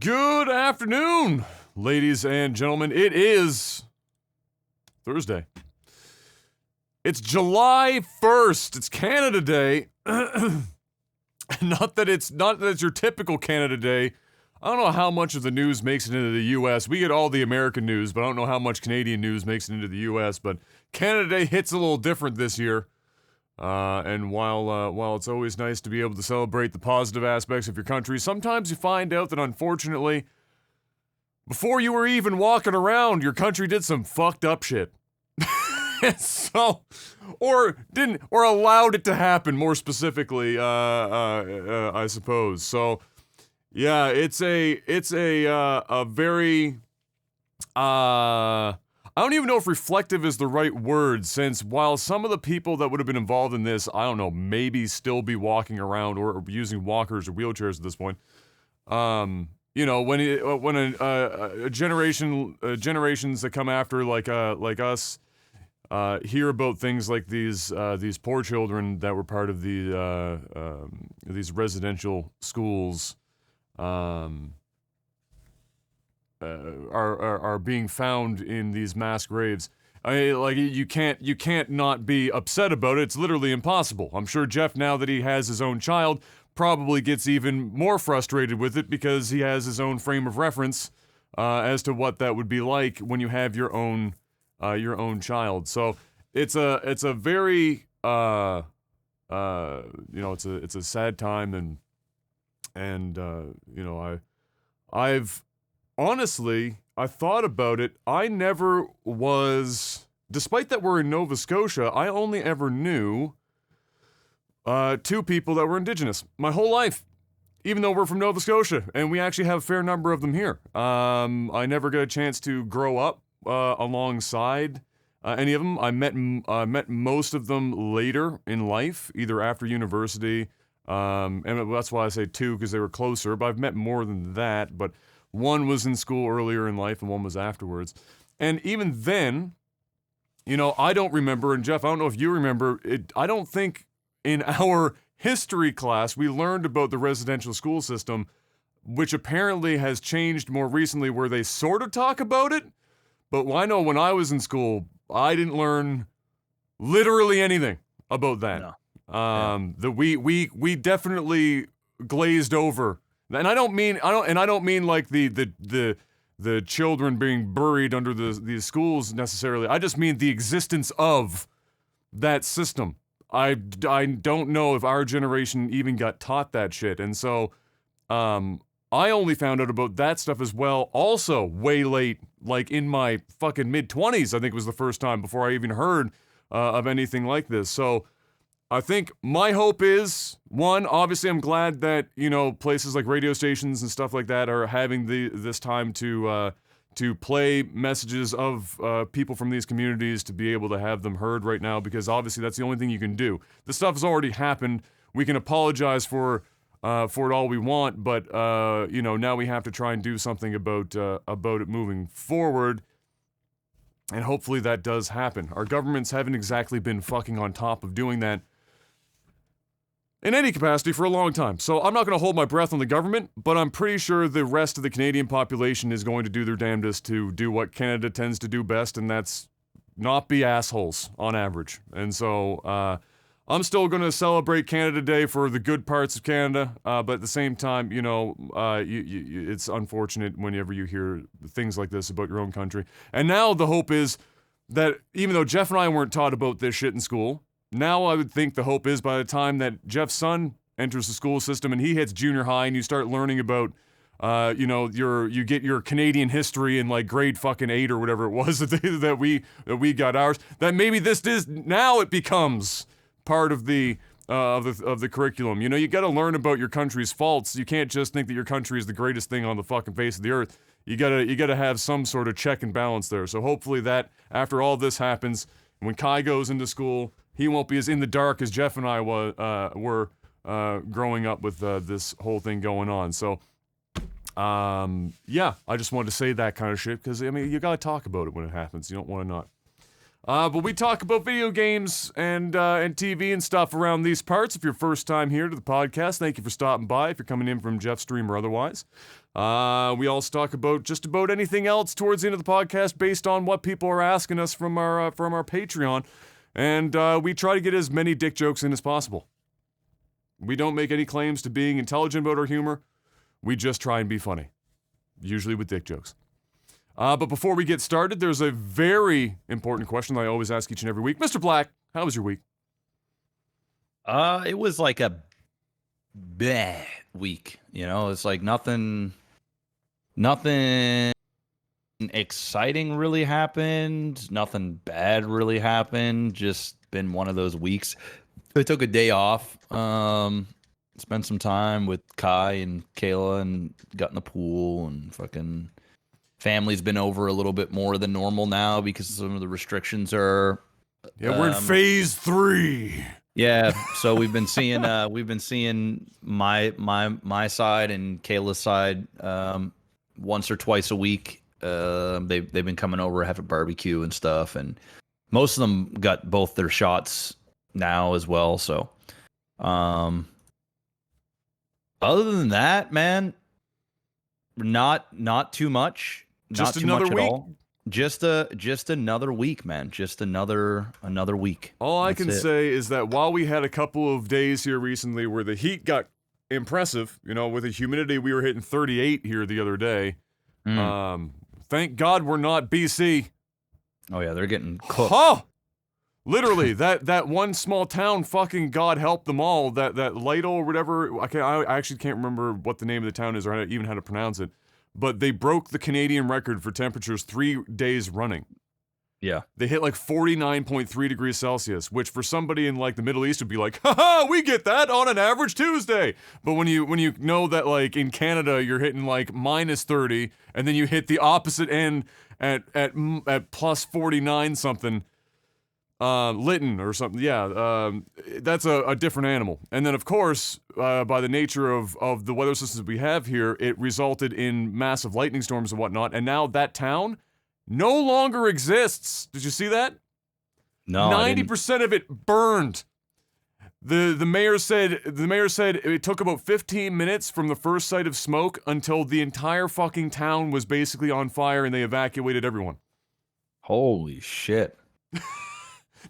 Good afternoon, ladies and gentlemen. It is Thursday. It's July 1st. It's Canada Day. Not that it's your typical Canada Day. I don't know how much of the news makes it into the U.S. We get all the American news, but I don't know how much Canadian news makes it into the U.S. But Canada Day hits a little different this year. And while it's always nice to be able to celebrate the positive aspects of your country, sometimes you find out that unfortunately, before you were even walking around, your country did some fucked up shit. Or allowed it to happen, more specifically, I suppose. So, yeah, it's a very, I don't even know if reflective is the right word, since while some of the people that would have been involved in this, I don't know, maybe still be walking around or using walkers or wheelchairs at this point. You know, when a generations that come after like us hear about things like these poor children that were part of these residential schools, are being found in these mass graves. You can't not be upset about it. It's literally impossible. I'm sure Jeff, now that he has his own child, probably gets even more frustrated with it because he has his own frame of reference as to what that would be like when you have your own child. So it's a very it's a sad time, and I've honestly, I thought about it. I never was, despite that we're in Nova Scotia, I only ever knew two people that were Indigenous my whole life, even though we're from Nova Scotia, and we actually have a fair number of them here. I never got a chance to grow up alongside any of them. I met most of them later in life, either after university, and that's why I say two, because they were closer, but I've met more than that, but one was in school earlier in life and one was afterwards. And even then, I don't remember, and Jeff, I don't know if you remember, I don't think in our history class we learned about the residential school system, which apparently has changed more recently, where they sort of talk about it. But I know when I was in school, I didn't learn literally anything about that. No. We definitely glazed over. And I don't mean like the children being buried under these schools necessarily. I just mean the existence of that system. I don't know if our generation even got taught that shit. And so I only found out about that stuff as well, also way late, like in my fucking mid-20s, I think was the first time before I even heard of anything like this. So I think my hope is, one, obviously I'm glad that, places like radio stations and stuff like that are having this time to play messages of people from these communities, to be able to have them heard right now, because obviously that's the only thing you can do. This stuff has already happened. We can apologize for it all we want, but now we have to try and do something about it moving forward. And hopefully that does happen. Our governments haven't exactly been fucking on top of doing that in any capacity for a long time. So I'm not going to hold my breath on the government, but I'm pretty sure the rest of the Canadian population is going to do their damnedest to do what Canada tends to do best, and that's not be assholes on average. And so I'm still going to celebrate Canada Day for the good parts of Canada, but at the same time, it's unfortunate whenever you hear things like this about your own country. And now the hope is that even though Jeff and I weren't taught about this shit in school, now I would think the hope is by the time that Jeff's son enters the school system and he hits junior high and you start learning about, you get your Canadian history in like grade fucking 8 or whatever it was that we got ours, that maybe now it becomes part of the curriculum. You got to learn about your country's faults. You can't just think that your country is the greatest thing on the fucking face of the earth. You gotta have some sort of check and balance there. So hopefully that after all this happens, when Kai goes into school, he won't be as in the dark as Jeff and I were growing up with this whole thing going on. So, yeah, I just wanted to say that kind of shit because, you gotta talk about it when it happens. You don't want to not. But we talk about video games and TV and stuff around these parts. If you're first time here to the podcast, thank you for stopping by. If you're coming in from Jeff's stream or otherwise, We also talk about just about anything else towards the end of the podcast based on what people are asking us from our Patreon. And we try to get as many dick jokes in as possible. We don't make any claims to being intelligent about our humor. We just try and be funny. Usually with dick jokes. But before we get started, there's a very important question that I always ask each and every week. Mr. Black, how was your week? It was like a bleh week. You know, it's like nothing exciting really happened. Nothing bad really happened. Just been one of those weeks. I took a day off. Spent some time with Kai and Kayla and got in the pool, and fucking family's been over a little bit more than normal now because some of the restrictions are. Yeah, we're in phase 3. Yeah, so we've been seeing my side and Kayla's side once or twice a week. They've been coming over, having barbecue and stuff, and most of them got both their shots now as well. So, other than that, man, not too much. Just not too another much week? at all. Just another week, man. Just another week. All I That's can it. say is that while we had a couple of days here recently where the heat got impressive, you know, with the humidity, we were hitting 38 here the other day. Thank God we're not BC. Oh yeah, they're getting cooked. Oh! Literally, that one small town, fucking God help them all, that Lytle or whatever, I actually can't remember what the name of the town is or even how to pronounce it, but they broke the Canadian record for temperatures 3 days running. Yeah. They hit like 49.3 degrees Celsius, which for somebody in like the Middle East would be like, haha, we get that on an average Tuesday. But when you know that like in Canada you're hitting like minus 30, and then you hit the opposite end at plus 49 something, Lytton or something, yeah, that's a different animal. And then of course, by the nature of the weather systems we have here, it resulted in massive lightning storms and whatnot, and now that town no longer exists. Did you see that? No, 90% of it burned. The mayor said it took about 15 minutes from the first sight of smoke until the entire fucking town was basically on fire and they evacuated everyone. Holy shit.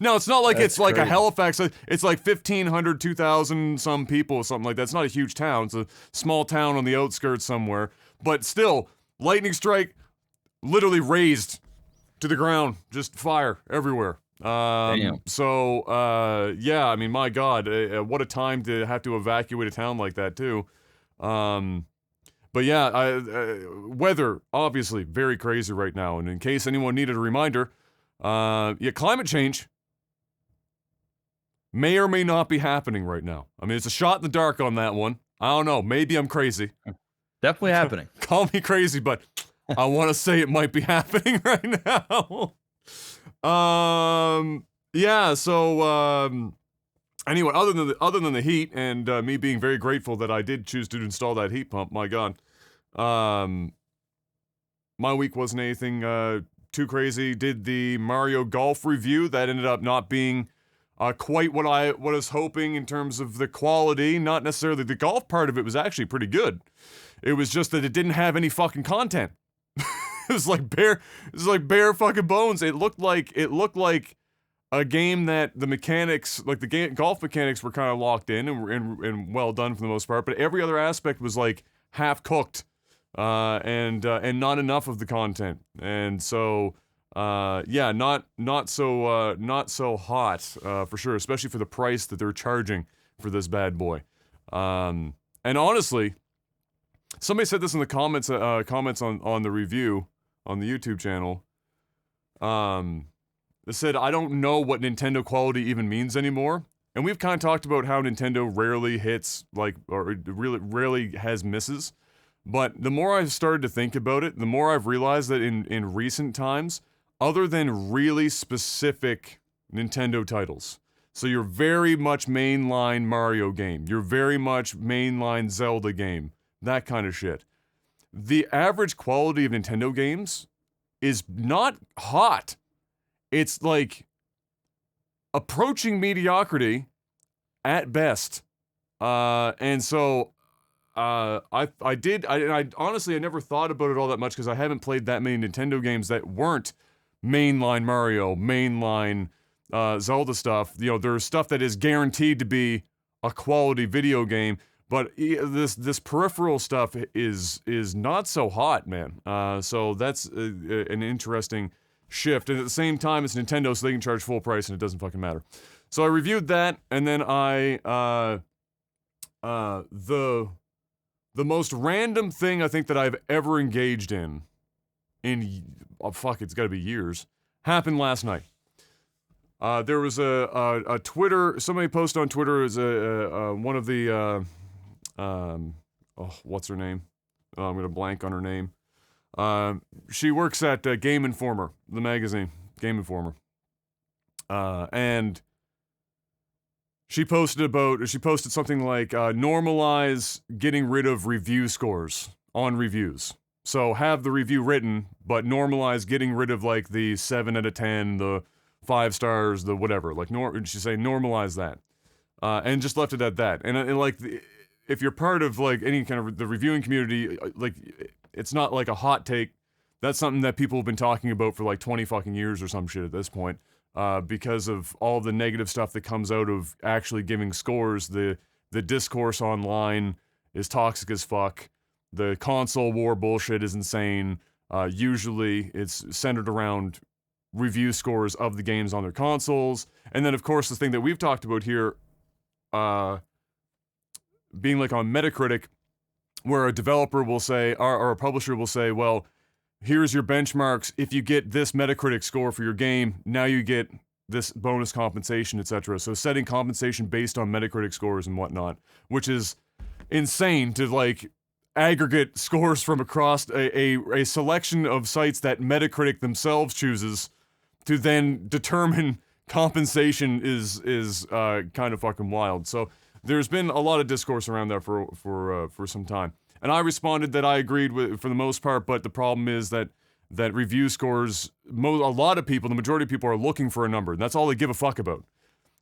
No, it's not like That's it's like crazy. a Halifax. It's like 1,500, 2,000 some people or something like that. It's not a huge town. It's a small town on the outskirts somewhere. But still, lightning strike, literally razed to the ground, just fire everywhere. Damn. So, yeah, I mean, my God, what a time to have to evacuate a town like that, too. But yeah, weather, obviously, very crazy right now. And in case anyone needed a reminder, yeah, climate change may or may not be happening right now. I mean, it's a shot in the dark on that one. I don't know. Maybe I'm crazy. Definitely happening. Call me crazy, but I want to say it might be happening right now. Yeah, so, anyway, other than the heat and me being very grateful that I did choose to install that heat pump, my God, my week wasn't anything too crazy. Did the Mario Golf review that ended up not being quite what I was hoping in terms of the quality. Not necessarily the golf part of it was actually pretty good. It was just that it didn't have any fucking content. It was like bare fucking bones. It looked like a game that the mechanics, like the golf mechanics, were kind of locked in and well done for the most part, but every other aspect was like half cooked, and not enough of the content. And so, yeah, not so hot, for sure, especially for the price that they're charging for this bad boy. And honestly, somebody said this in the comments on the review on the YouTube channel. They said, I don't know what Nintendo quality even means anymore. And we've kind of talked about how Nintendo rarely hits, like, or really rarely has misses. But the more I've started to think about it, the more I've realized that in recent times, other than really specific Nintendo titles, so you're very much mainline Mario game, you're very much mainline Zelda game, that kind of shit, the average quality of Nintendo games is not hot. It's like approaching mediocrity at best. And so I honestly I never thought about it all that much because I haven't played that many Nintendo games that weren't mainline Mario, mainline Zelda stuff. You know, there's stuff that is guaranteed to be a quality video game, but this peripheral stuff is not so hot, man. So that's an interesting shift. And at the same time, it's Nintendo, so they can charge full price, and it doesn't fucking matter. So I reviewed that, and then the most random thing I think that I've ever engaged in it's got to be years, happened last night. There was a Twitter, somebody posted on Twitter, is one of the, what's her name? I'm going to blank on her name. She works at Game Informer, the magazine, Game Informer. And she posted something like, normalize getting rid of review scores on reviews. So have the review written, but normalize getting rid of like the 7 out of 10, the 5 stars, the whatever. Like, she's saying normalize that. And just left it at that. And like, if you're part of like any kind of the reviewing community, like, it's not like a hot take. That's something that people have been talking about for like 20 fucking years or some shit at this point. Because of all the negative stuff that comes out of actually giving scores. The discourse online is toxic as fuck. The console war bullshit is insane. Usually it's centered around review scores of the games on their consoles. And then, of course, the thing that we've talked about here, being like on Metacritic, where a developer will say, or a publisher will say, well, here's your benchmarks. If you get this Metacritic score for your game, now you get this bonus compensation, etc. So setting compensation based on Metacritic scores and whatnot, which is insane to like aggregate scores from across a selection of sites that Metacritic themselves chooses to then determine compensation is kind of fucking wild. So there's been a lot of discourse around that for some time. And I responded that I agreed with for the most part, but the problem is that review scores, a lot of people, the majority of people are looking for a number, and that's all they give a fuck about.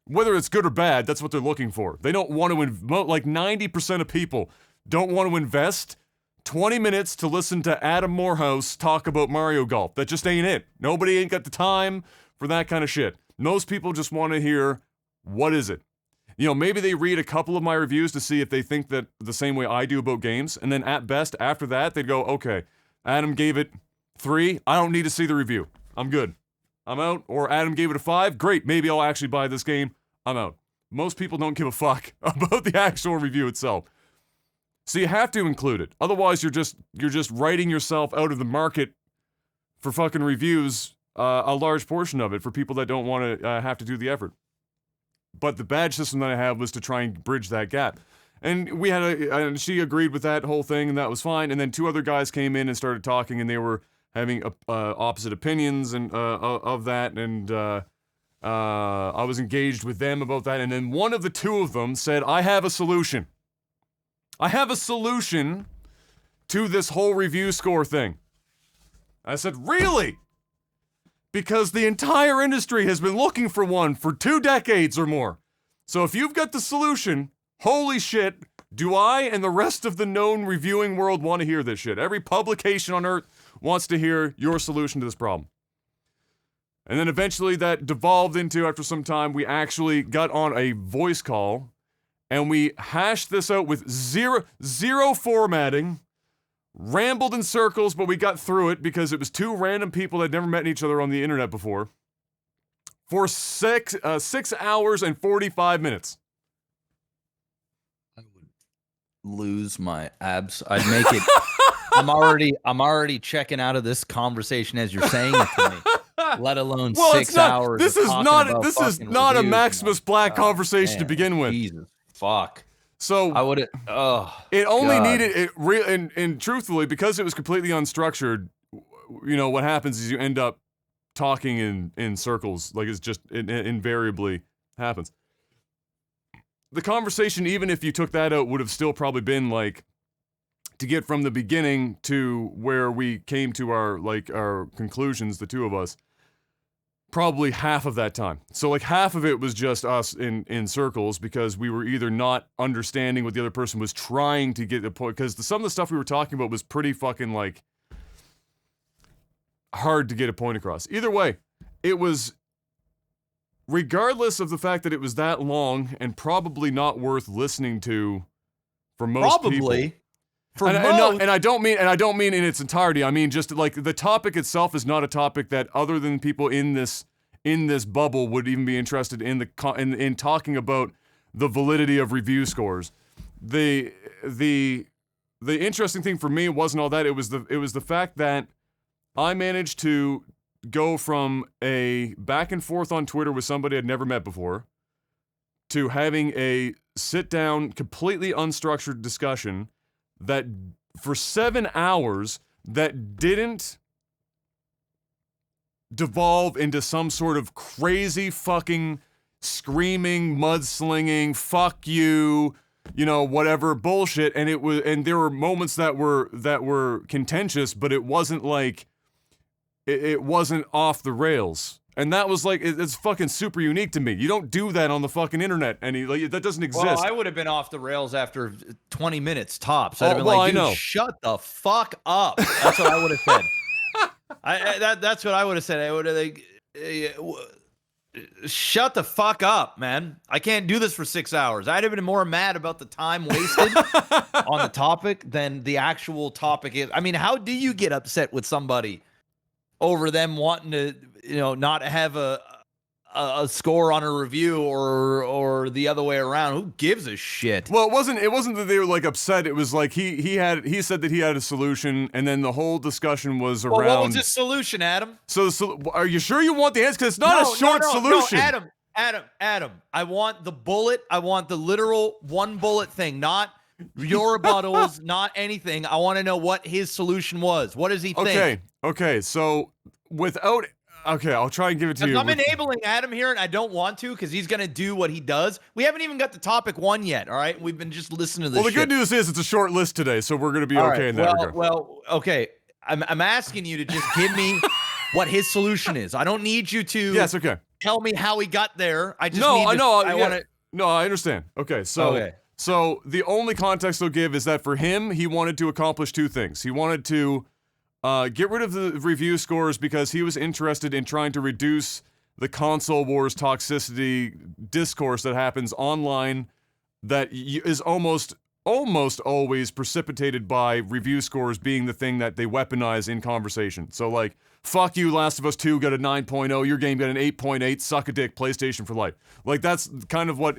Whether it's good or bad, that's what they're looking for. They don't want to, like 90% of people don't want to invest 20 minutes to listen to Adam Morehouse talk about Mario Golf. That just ain't it. Nobody ain't got the time for that kind of shit. Most people just want to hear, what is it? You know, maybe they read a couple of my reviews to see if they think that the same way I do about games, and then at best, after that, they'd go, okay, Adam gave it 3, I don't need to see the review. I'm good. I'm out. Or Adam gave it a 5, great, maybe I'll actually buy this game. I'm out. Most people don't give a fuck about the actual review itself. So you have to include it. Otherwise, you're just writing yourself out of the market for fucking reviews, a large portion of it, for people that don't want to have to do the effort. But the badge system that I have was to try and bridge that gap. And we had and she agreed with that whole thing, and that was fine. And then 2 other guys came in and started talking, and they were having opposite opinions and of that, and I was engaged with them about that. And then one of the 2 of them said, I have a solution. I have a solution to this whole review score thing. I said, really? Because the entire industry has been looking for one for 2 decades or more. So if you've got the solution, holy shit, do I and the rest of the known reviewing world want to hear this shit. Every publication on earth wants to hear your solution to this problem. And then eventually that devolved into, after some time, we actually got on a voice call, and we hashed this out with zero formatting, rambled in circles, but we got through it because it was 2 random people that had never met each other on the internet before, for 6 hours and 45 minutes. I would lose my abs. I'd make it. I'm already checking out of this conversation as you're saying it to me. Let alone 6 hours. This is not a Maximus Black conversation to begin with. Jesus fuck. So I would. It only needed it. And truthfully, because it was completely unstructured, you know what happens is you end up talking in circles. Like it invariably happens. The conversation, even if you took that out, would have still probably been like, to get from the beginning to where we came to our conclusions, the 2 of us, probably half of that time. So like half of it was just us in circles because we were either not understanding what the other person was trying to get the point, because some of the stuff we were talking about was pretty fucking like hard to get a point across. Either way, it was, regardless of the fact that it was that long and probably not worth listening to for most people. And I don't mean in its entirety. I mean just like the topic itself is not a topic that other than people in this bubble would even be interested in talking about the validity of review scores. The interesting thing for me wasn't all that. It was the fact that I managed to go from a back and forth on Twitter with somebody I'd never met before to having a sit down, completely unstructured discussion that for 7 hours that didn't devolve into some sort of crazy fucking screaming, mudslinging, fuck you, whatever bullshit. And there were moments that were contentious, but it wasn't like, it wasn't off the rails. And that was like, it's fucking super unique to me. You don't do that on the fucking internet. That doesn't exist. Well, I would have been off the rails after 20 minutes tops. I'd have been like, dude, shut the fuck up. That's what I would have said. That's what I would have said. I would have like, shut the fuck up, man. I can't do this for 6 hours. I'd have been more mad about the time wasted on the topic than the actual topic is. I mean, how do you get upset with somebody over them wanting to, not have a score on a review or the other way around? Who gives a shit? Well, it wasn't that they were like upset. It was like he said that he had a solution, and then the whole discussion was around. Well, what was his solution, Adam? So are you sure you want the answer? Because it's not a short solution. No, Adam. I want the bullet. I want the literal one bullet thing, not your rebuttals, not anything. I want to know what his solution was. What does he think? Okay. So I'll try and give it to you. I'm enabling Adam here, and I don't want to because he's going to do what he does. We haven't even got the topic one yet, all right? We've been just listening to this. Well, the good news is it's a short list today, so we're going to be okay in that regard. Well, okay. I'm asking you to just give me what his solution is. I don't need you to tell me how he got there. I just No, I understand. Okay, so the only context I'll give is that for him, he wanted to accomplish two things. He wanted to get rid of the review scores because he was interested in trying to reduce the console wars toxicity discourse that happens online that is almost always precipitated by review scores being the thing that they weaponize in conversation. So like, fuck you, Last of Us 2 got a 9.0, your game got an 8.8, suck a dick, PlayStation for life. Like that's kind of what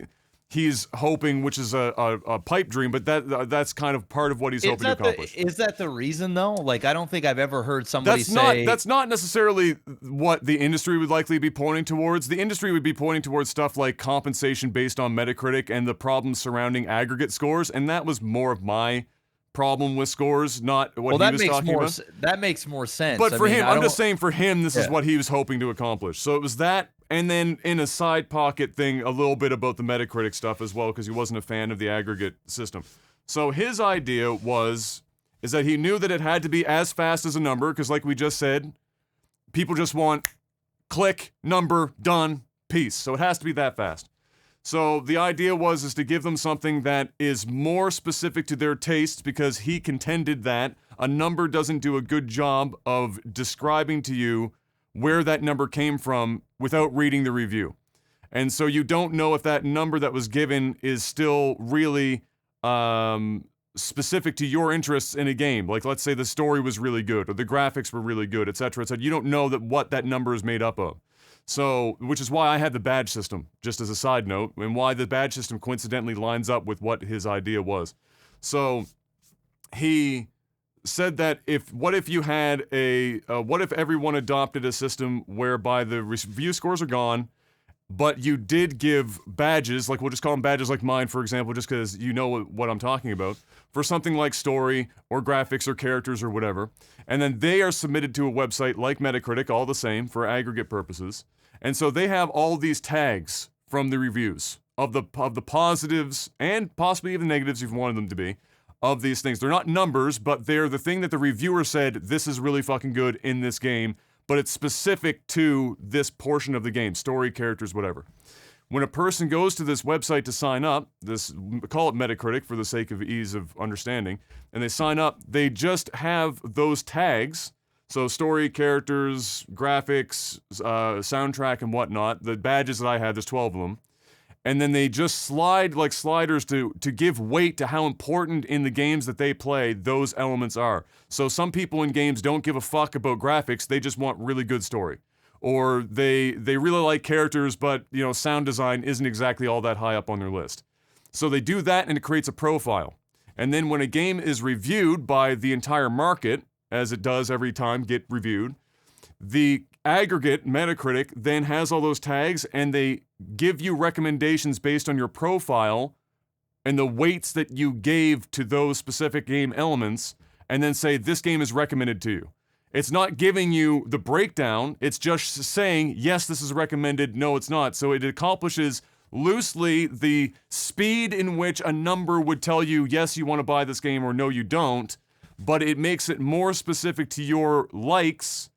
he's hoping, which is a pipe dream, but that's kind of part of what he's hoping to accomplish. Is that the reason though? Like, I don't think I've ever heard somebody say that's not necessarily what the industry would likely be pointing towards. The industry would be pointing towards stuff like compensation based on Metacritic and the problems surrounding aggregate scores, and that was more of my problem with scores, not what he was talking about. That makes more sense. But for him, I'm just saying for him, this is what he was hoping to accomplish. So it was that. And then in a side pocket thing, a little bit about the Metacritic stuff as well, because he wasn't a fan of the aggregate system. So his idea is that he knew that it had to be as fast as a number, because like we just said, people just want click, number, done, peace. So it has to be that fast. So the idea is to give them something that is more specific to their tastes, because he contended that a number doesn't do a good job of describing to you where that number came from without reading the review. And so you don't know if that number that was given is still really specific to your interests in a game. Like, let's say the story was really good, or the graphics were really good, etc., etc. You don't know what that number is made up of. So, which is why I had the badge system, just as a side note, and why the badge system coincidentally lines up with what his idea was. So, he said that what if everyone adopted a system whereby the review scores are gone, but you did give badges, like we'll just call them badges like mine, for example, just because you know what I'm talking about, for something like story or graphics or characters or whatever, and then they are submitted to a website like Metacritic, all the same, for aggregate purposes, and so they have all these tags from the reviews of the positives and possibly even negatives if you wanted them to be, of these things. They're not numbers, but they're the thing that the reviewer said, this is really fucking good in this game, but it's specific to this portion of the game, story, characters, whatever. When a person goes to this website to sign up, call it Metacritic for the sake of ease of understanding, and they sign up, they just have those tags, so story, characters, graphics, soundtrack, and whatnot, the badges that I had, there's 12 of them, and then they just slide like sliders to give weight to how important in the games that they play those elements are. So some people in games don't give a fuck about graphics, they just want really good story. Or they really like characters, but sound design isn't exactly all that high up on their list. So they do that and it creates a profile. And then when a game is reviewed by the entire market, as it does every time get reviewed, the aggregate Metacritic then has all those tags and they give you recommendations based on your profile and the weights that you gave to those specific game elements, and then say this game is recommended to you. It's not giving you the breakdown, it's just saying, yes, this is recommended, no, it's not. So it accomplishes loosely the speed in which a number would tell you, yes, you want to buy this game, or no, you don't, but it makes it more specific to your likes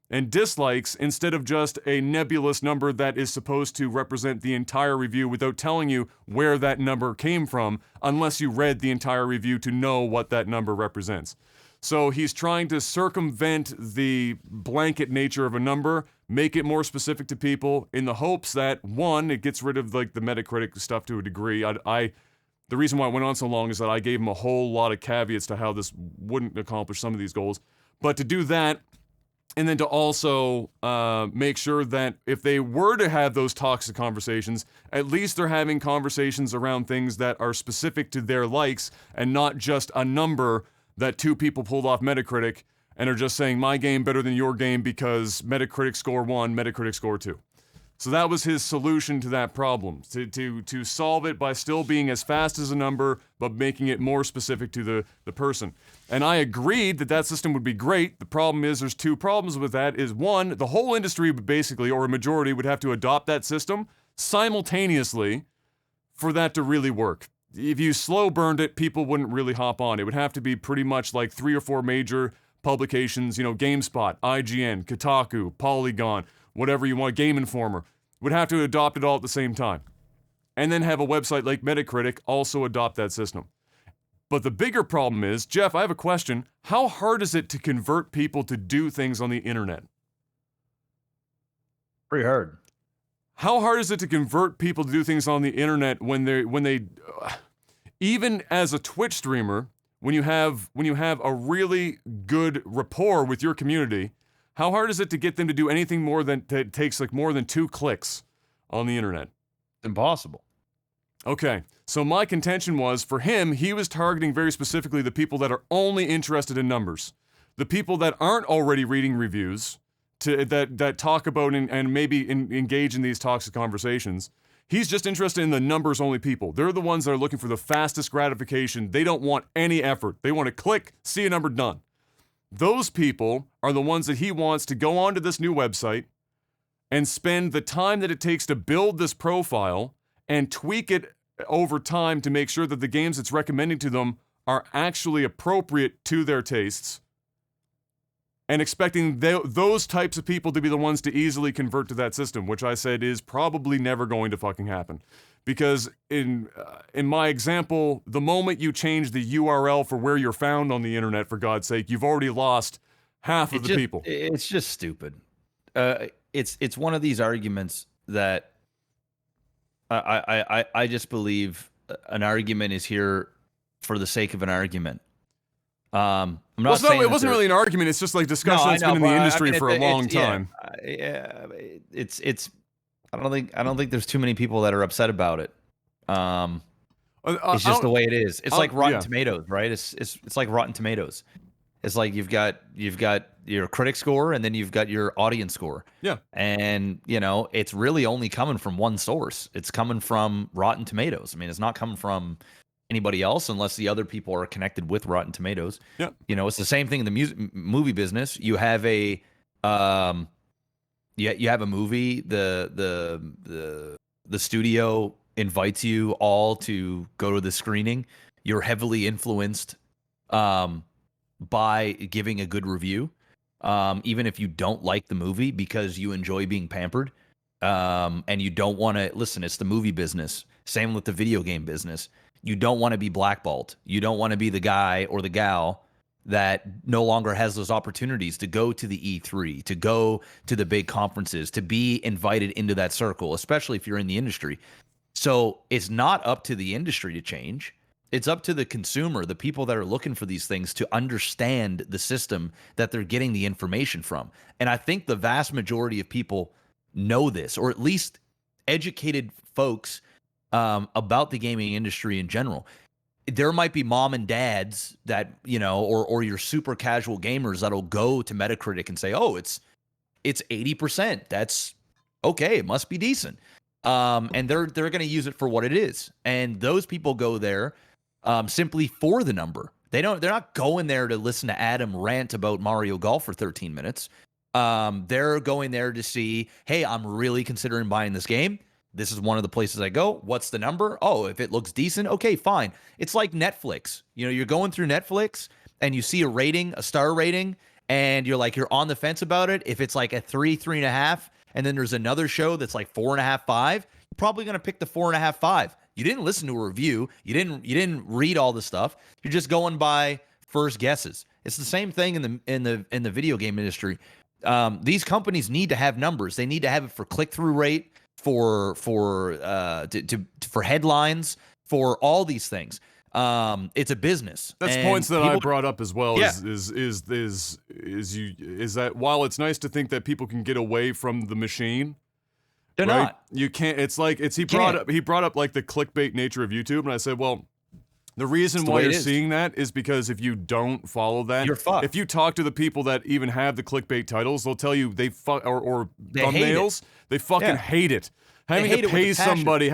and dislikes instead of just a nebulous number that is supposed to represent the entire review without telling you where that number came from, unless you read the entire review to know what that number represents. So he's trying to circumvent the blanket nature of a number, make it more specific to people in the hopes that, one, it gets rid of like the Metacritic stuff to a degree. The reason why it went on so long is that I gave him a whole lot of caveats to how this wouldn't accomplish some of these goals. But to do that, and then to also make sure that if they were to have those toxic conversations, at least they're having conversations around things that are specific to their likes and not just a number that two people pulled off Metacritic and are just saying my game better than your game because Metacritic score 1, Metacritic score 2. So that was his solution to that problem, to solve it by still being as fast as a number, but making it more specific to the person. And I agreed that system would be great. The problem is there's two problems with that. Is one, the whole industry would basically, or a majority, would have to adopt that system simultaneously for that to really work. If you slow burned it, people wouldn't really hop on. It would have to be pretty much like 3 or 4 major publications, GameSpot, IGN, Kotaku, Polygon, whatever you want, Game Informer, would have to adopt it all at the same time. And then have a website like Metacritic also adopt that system. But the bigger problem is, Jeff, I have a question. How hard is it to convert people to do things on the internet? Pretty hard. How hard is it to convert people to do things on the internet when they even as a Twitch streamer, when you have a really good rapport with your community, how hard is it to get them to do anything more than that takes like more than 2 clicks on the internet? Impossible. Okay, so my contention was, for him, he was targeting very specifically the people that are only interested in numbers. The people that aren't already reading reviews, that talk about and maybe engage in these toxic conversations. He's just interested in the numbers only people. They're the ones that are looking for the fastest gratification. They don't want any effort. They want to click, see a number, done. Those people are the ones that he wants to go onto this new website and spend the time that it takes to build this profile and tweak it over time to make sure that the games it's recommending to them are actually appropriate to their tastes, and expecting those types of people to be the ones to easily convert to that system, which I said is probably never going to fucking happen. Because in my example, the moment you change the URL for where you're found on the internet, for God's sake, you've already lost half of the people. It's just stupid. It's one of these arguments that I just believe an argument is here for the sake of an argument. I'm not saying it wasn't really an argument. It's just like discussion that's been in the industry for a long time. Yeah, it's. I don't think there's too many people that are upset about it. It's just the way it is. It's like Rotten Tomatoes, right? It's like Rotten Tomatoes. It's like you've got your critic score and then you've got your audience score. Yeah. And it's really only coming from one source. It's coming from Rotten Tomatoes. I mean, it's not coming from anybody else unless the other people are connected with Rotten Tomatoes. Yeah. It's the same thing in the movie business. You have a you have a movie, the studio invites you all to go to the screening. You're heavily influenced by giving a good review. even if you don't like the movie because you enjoy being pampered, and you don't want to listen. It's the movie business. Same with the video game business. You don't want to be blackballed. You don't want to be the guy or the gal that no longer has those opportunities to go to the E3, to go to the big conferences, to be invited into that circle, especially if you're in the industry. So it's not up to the industry to change. It's up to the consumer, the people that are looking for these things, to understand the system that they're getting the information from. And I think the vast majority of people know this, or at least educated folks about the gaming industry in general. There might be mom and dads that, or your super casual gamers that'll go to Metacritic and say, oh, it's 80%. That's okay. It must be decent. And they're going to use it for what it is. And those people go there simply for the number. They're not going there to listen to Adam rant about Mario Golf for 13 minutes. They're going there to see, hey, I'm really considering buying this game. This is one of the places I go. What's the number? Oh, if it looks decent, okay, fine. It's like Netflix. You're going through Netflix and you see a star rating, and you're on the fence about it. If it's like a 3.5, and then there's another show that's like 4.5, 5, you're probably gonna pick the 4.5, 5. You didn't listen to a review. You didn't read all the stuff. You're just going by first guesses. It's the same thing in the video game industry. These companies need to have numbers. They need to have it for click-through rate, for headlines, for all these things. It's a business. That's and points that I brought up as well. Yeah. Is that while it's nice to think that people can get away from the machine, they're right? not. You can't. He brought up like the clickbait nature of YouTube, and I said, well, the reason why you're seeing that is because if you don't follow that, you're fucked. If you talk to the people that even have the clickbait titles, they'll tell you or they thumbnails, they fucking hate it. Having to pay somebody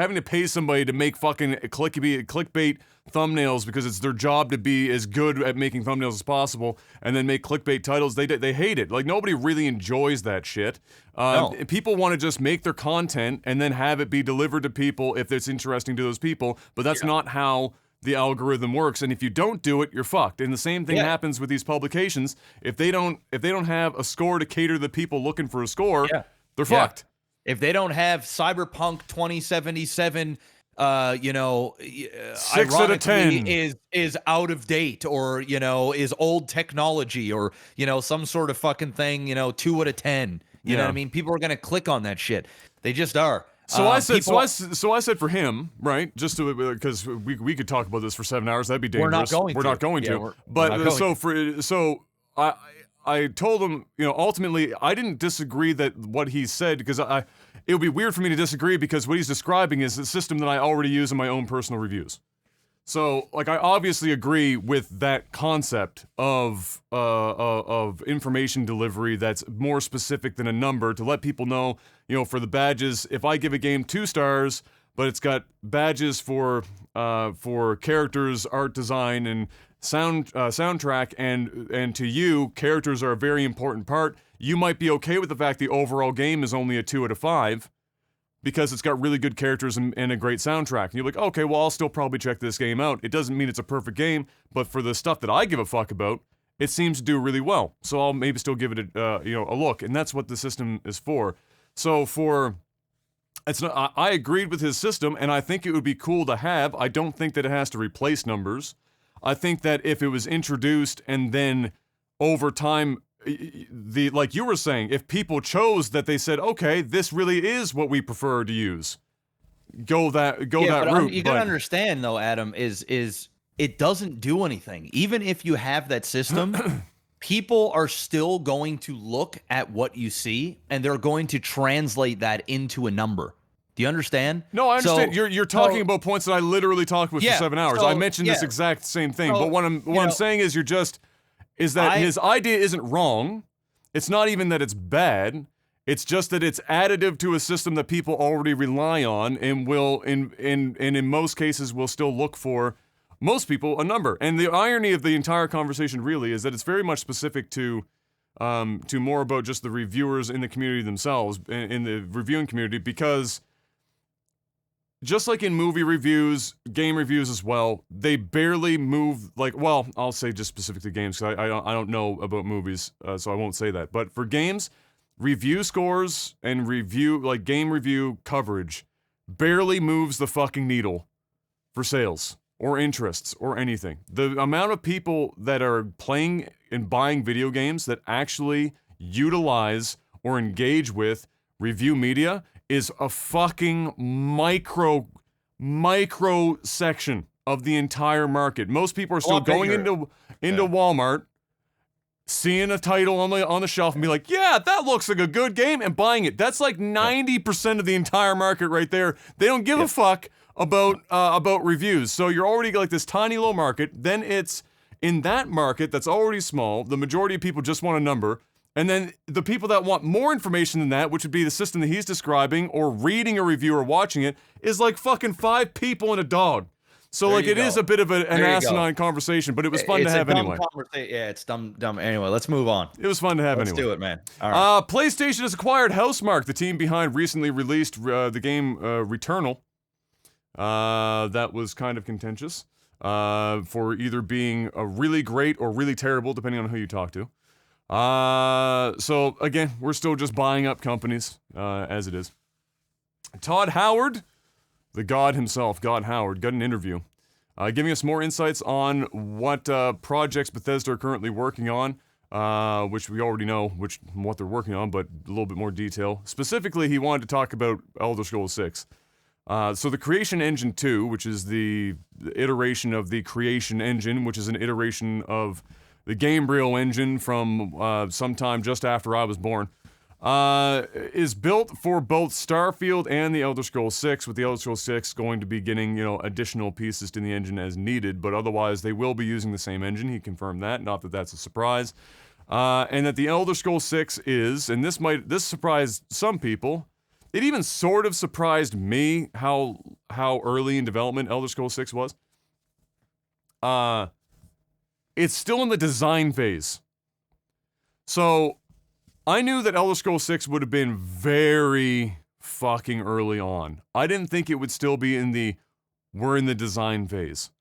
to make fucking clickbait thumbnails because it's their job to be as good at making thumbnails as possible, and then make clickbait titles, they hate it. Like, nobody really enjoys that shit. No. People want to just make their content and then have it be delivered to people if it's interesting to those people, but that's not how the algorithm works. And if you don't do it, you're fucked. And the same thing happens with these publications. If they don't have a score to cater to the people looking for a score, they're fucked. If they don't have Cyberpunk 2077, 6 out of 10 is out of date, or is old technology, or some sort of fucking thing, 2 out of 10. You know what I mean? People are gonna click on that shit. They just are. So I said for him, right? Just to, because we could talk about this for 7 hours. That'd be dangerous. We're not going to. I told him, ultimately, I didn't disagree that what he said, because it would be weird for me to disagree, because what he's describing is a system that I already use in my own personal reviews. So, like, I obviously agree with that concept of information delivery that's more specific than a number, to let people know, for the badges, if I give a game 2 stars, but it's got badges for characters, art design, and soundtrack, and to you, characters are a very important part, you might be okay with the fact the overall game is only a 2 out of 5, because it's got really good characters and a great soundtrack. And you're like, okay, well, I'll still probably check this game out. It doesn't mean it's a perfect game, but for the stuff that I give a fuck about, it seems to do really well. So I'll maybe still give it a look. And that's what the system is for. So I agreed with his system, and I think it would be cool to have. I don't think that it has to replace numbers. I think that if it was introduced and then over time, like you were saying, if people chose that, they said, okay, this really is what we prefer to use, go that route. You gotta understand, though, Adam, is it doesn't do anything. Even if you have that system, people are still going to look at what you see, and they're going to translate that into a number. Do you understand? No, I understand. You're talking about points that I literally talked with for 7 hours. I mentioned this exact same thing. But what I'm saying is his idea isn't wrong. It's not even that it's bad. It's just that it's additive to a system that people already rely on, and will in most cases will still look for, most people, a number. And the irony of the entire conversation really is that it's very much specific to more about just the reviewers in the community themselves, in the reviewing community, because just like in movie reviews, game reviews as well, they barely move, like, well, I'll say just specific to games, because I don't know about movies, so I won't say that. But for games, review scores and game review coverage barely moves the fucking needle for sales or interests or anything. The amount of people that are playing and buying video games that actually utilize or engage with review media is a fucking micro section of the entire market. Most people are still going into Walmart, seeing a title on the shelf and be like, yeah, that looks like a good game, and buying it. That's like 90% of the entire market right there. They don't give a fuck about reviews. So you're already like this tiny little market. Then it's in that market that's already small. The majority of people just want a number. And then the people that want more information than that, which would be the system that he's describing, or reading a review or watching it, is like fucking 5 people and a dog. So like it is a bit of an asinine conversation, but it was fun to have anyway. Yeah, it's dumb. Anyway, let's move on. It was fun to have anyway. Let's do it, man. All right. PlayStation has acquired Housemarque, the team behind recently released the game Returnal. That was kind of contentious for either being really great or really terrible, depending on who you talk to. So again, we're still just buying up companies, as it is. Todd Howard, the god himself, God Howard, got an interview, giving us more insights on what projects Bethesda are currently working on, which we already know what they're working on, but a little bit more detail. Specifically, he wanted to talk about Elder Scrolls 6. So the Creation Engine 2, which is the iteration of the Creation Engine, which is an iteration of the Gabriel engine from sometime just after I was born, is built for both Starfield and the Elder Scrolls 6, with the Elder Scrolls 6 going to be getting, additional pieces to the engine as needed, but otherwise they will be using the same engine. He confirmed that, not that that's a surprise. And that the Elder Scrolls 6 is, and this surprised some people, it even sort of surprised me how early in development Elder Scrolls 6 was. It's still in the design phase. So, I knew that Elder Scrolls 6 would have been very fucking early on. I didn't think it would still be we're in the design phase.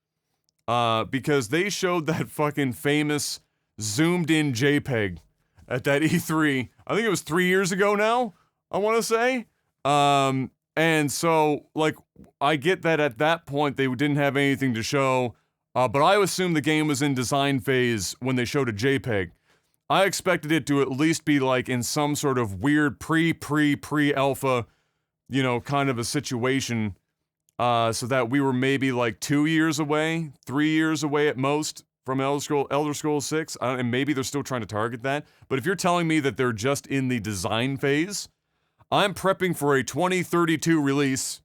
Because they showed that fucking famous zoomed in JPEG at that E3. I think it was 3 years ago now, I want to say. And so, like, I get that at that point they didn't have anything to show. But I assumed the game was in design phase when they showed a JPEG. I expected it to at least be like in some sort of weird pre-alpha, kind of a situation, so that we were maybe like 2 years away, 3 years away at most from Elder Scrolls 6, and maybe they're still trying to target that. But if you're telling me that they're just in the design phase, I'm prepping for a 2032 release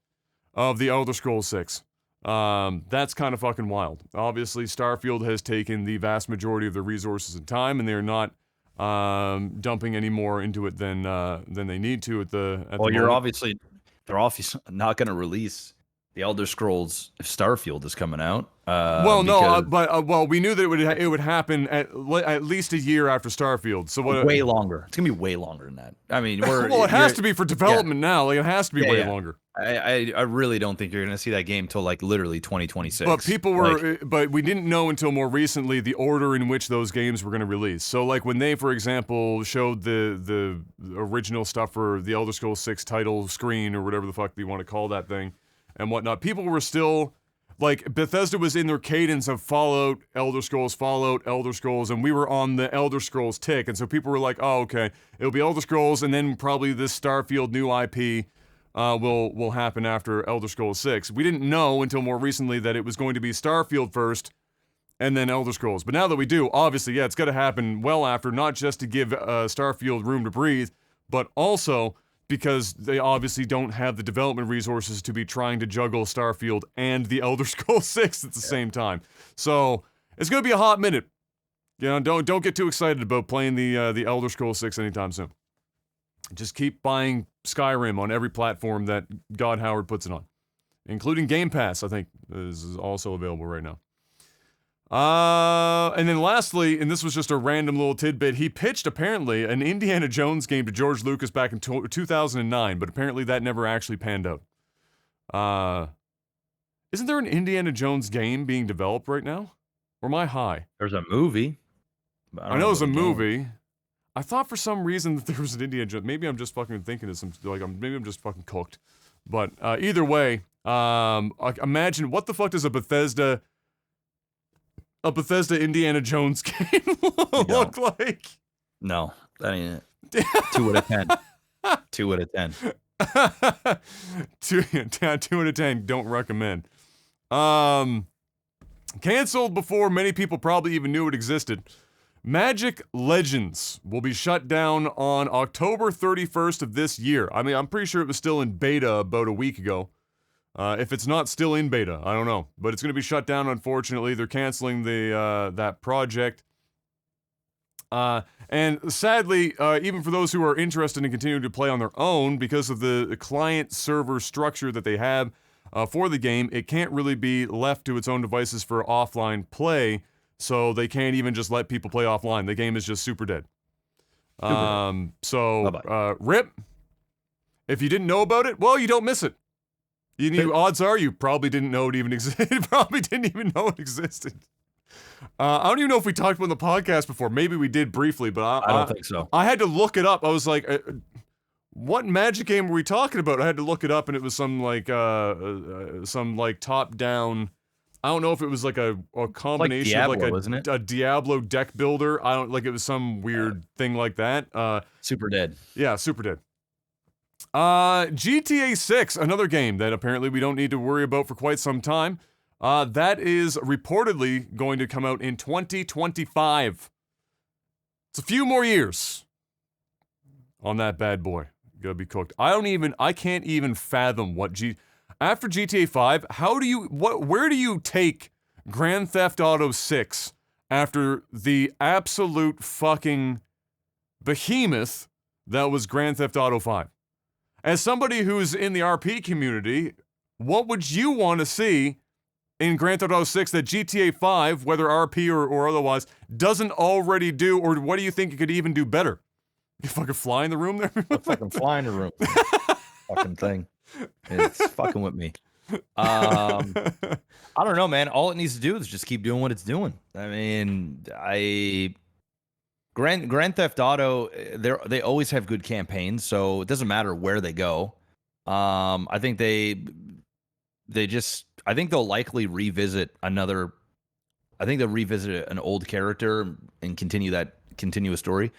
of the Elder Scrolls 6. That's kind of fucking wild. Obviously, Starfield has taken the vast majority of the resources and time, and they're not dumping any more into it than they need to at the moment. They're obviously not going to release the Elder Scrolls if Starfield is coming out. But we knew that it would happen at least a year after Starfield. So way longer. It's gonna be way longer than that. I mean, it has to be for development now. Like, it has to be way longer. I really don't think you're gonna see that game till like literally 2026. But people were, but we didn't know until more recently the order in which those games were gonna release. So like when they, for example, showed the original stuff for the Elder Scrolls 6 title screen or whatever the fuck you want to call that thing and whatnot, people were still. Like, Bethesda was in their cadence of Fallout, Elder Scrolls, and we were on the Elder Scrolls tick, and so people were like, oh, okay, it'll be Elder Scrolls, and then probably this Starfield new IP will happen after Elder Scrolls 6. We didn't know until more recently that it was going to be Starfield first, and then Elder Scrolls. But now that we do, obviously, it's got to happen well after, not just to give Starfield room to breathe, but also because they obviously don't have the development resources to be trying to juggle Starfield and the Elder Scrolls 6 at the same time. So, it's going to be a hot minute. Don't get too excited about playing the Elder Scrolls 6 anytime soon. Just keep buying Skyrim on every platform that God Howard puts it on. Including Game Pass, I think, is also available right now. And then lastly, and this was just a random little tidbit, he pitched apparently an Indiana Jones game to George Lucas back in 2009, but apparently that never actually panned out. Isn't there an Indiana Jones game being developed right now? Or am I high? There's a movie. But I know there's a about the game. movie. I thought for some reason that there was an Indiana Jones. Maybe I'm just fucking thinking of some, like, maybe I'm just fucking cooked. But either way, imagine what the fuck does a Bethesda Indiana Jones game look like? No, that ain't it. 2 out of 10. 2 out of 10. 2 out of 10. Don't recommend. Canceled before many people probably even knew it existed. Magic Legends will be shut down on October 31st of this year. I mean, I'm pretty sure it was still in beta about a week ago. If it's not still in beta, I don't know. But it's going to be shut down, unfortunately. They're canceling that project. And sadly, even for those who are interested in continuing to play on their own, because of the client-server structure that they have for the game, it can't really be left to its own devices for offline play, so they can't even just let people play offline. The game is just super dead. RIP. If you didn't know about it, well, you don't miss it. Odds are you probably didn't know it even existed. Probably didn't even know it existed. I don't even know if we talked about the podcast before. Maybe we did briefly, but I don't think so. I had to look it up. I was like, what Magic game were we talking about? I had to look it up, and it was some top-down. I don't know if it was like a combination like Diablo, of isn't it? a Diablo deck builder. I don't like it was some weird thing like that. Super dead. Yeah, super dead. GTA 6, another game that apparently we don't need to worry about for quite some time. That is reportedly going to come out in 2025. It's a few more years on that bad boy. Gotta be cooked. I can't even fathom after GTA 5, where do you take Grand Theft Auto 6 after the absolute fucking behemoth that was Grand Theft Auto 5? As somebody who's in the RP community, what would you want to see in Grand Theft Auto 6 that GTA 5, whether RP or otherwise, doesn't already do, or what do you think it could even do better? You fucking fly in the room there? Fucking fly in the room. Fucking thing. It's fucking with me. I don't know, man. All it needs to do is just keep doing what it's doing. I mean, Grand Theft Auto, they always have good campaigns, so it doesn't matter where they go. I think I think they'll likely revisit an old character and continue a story.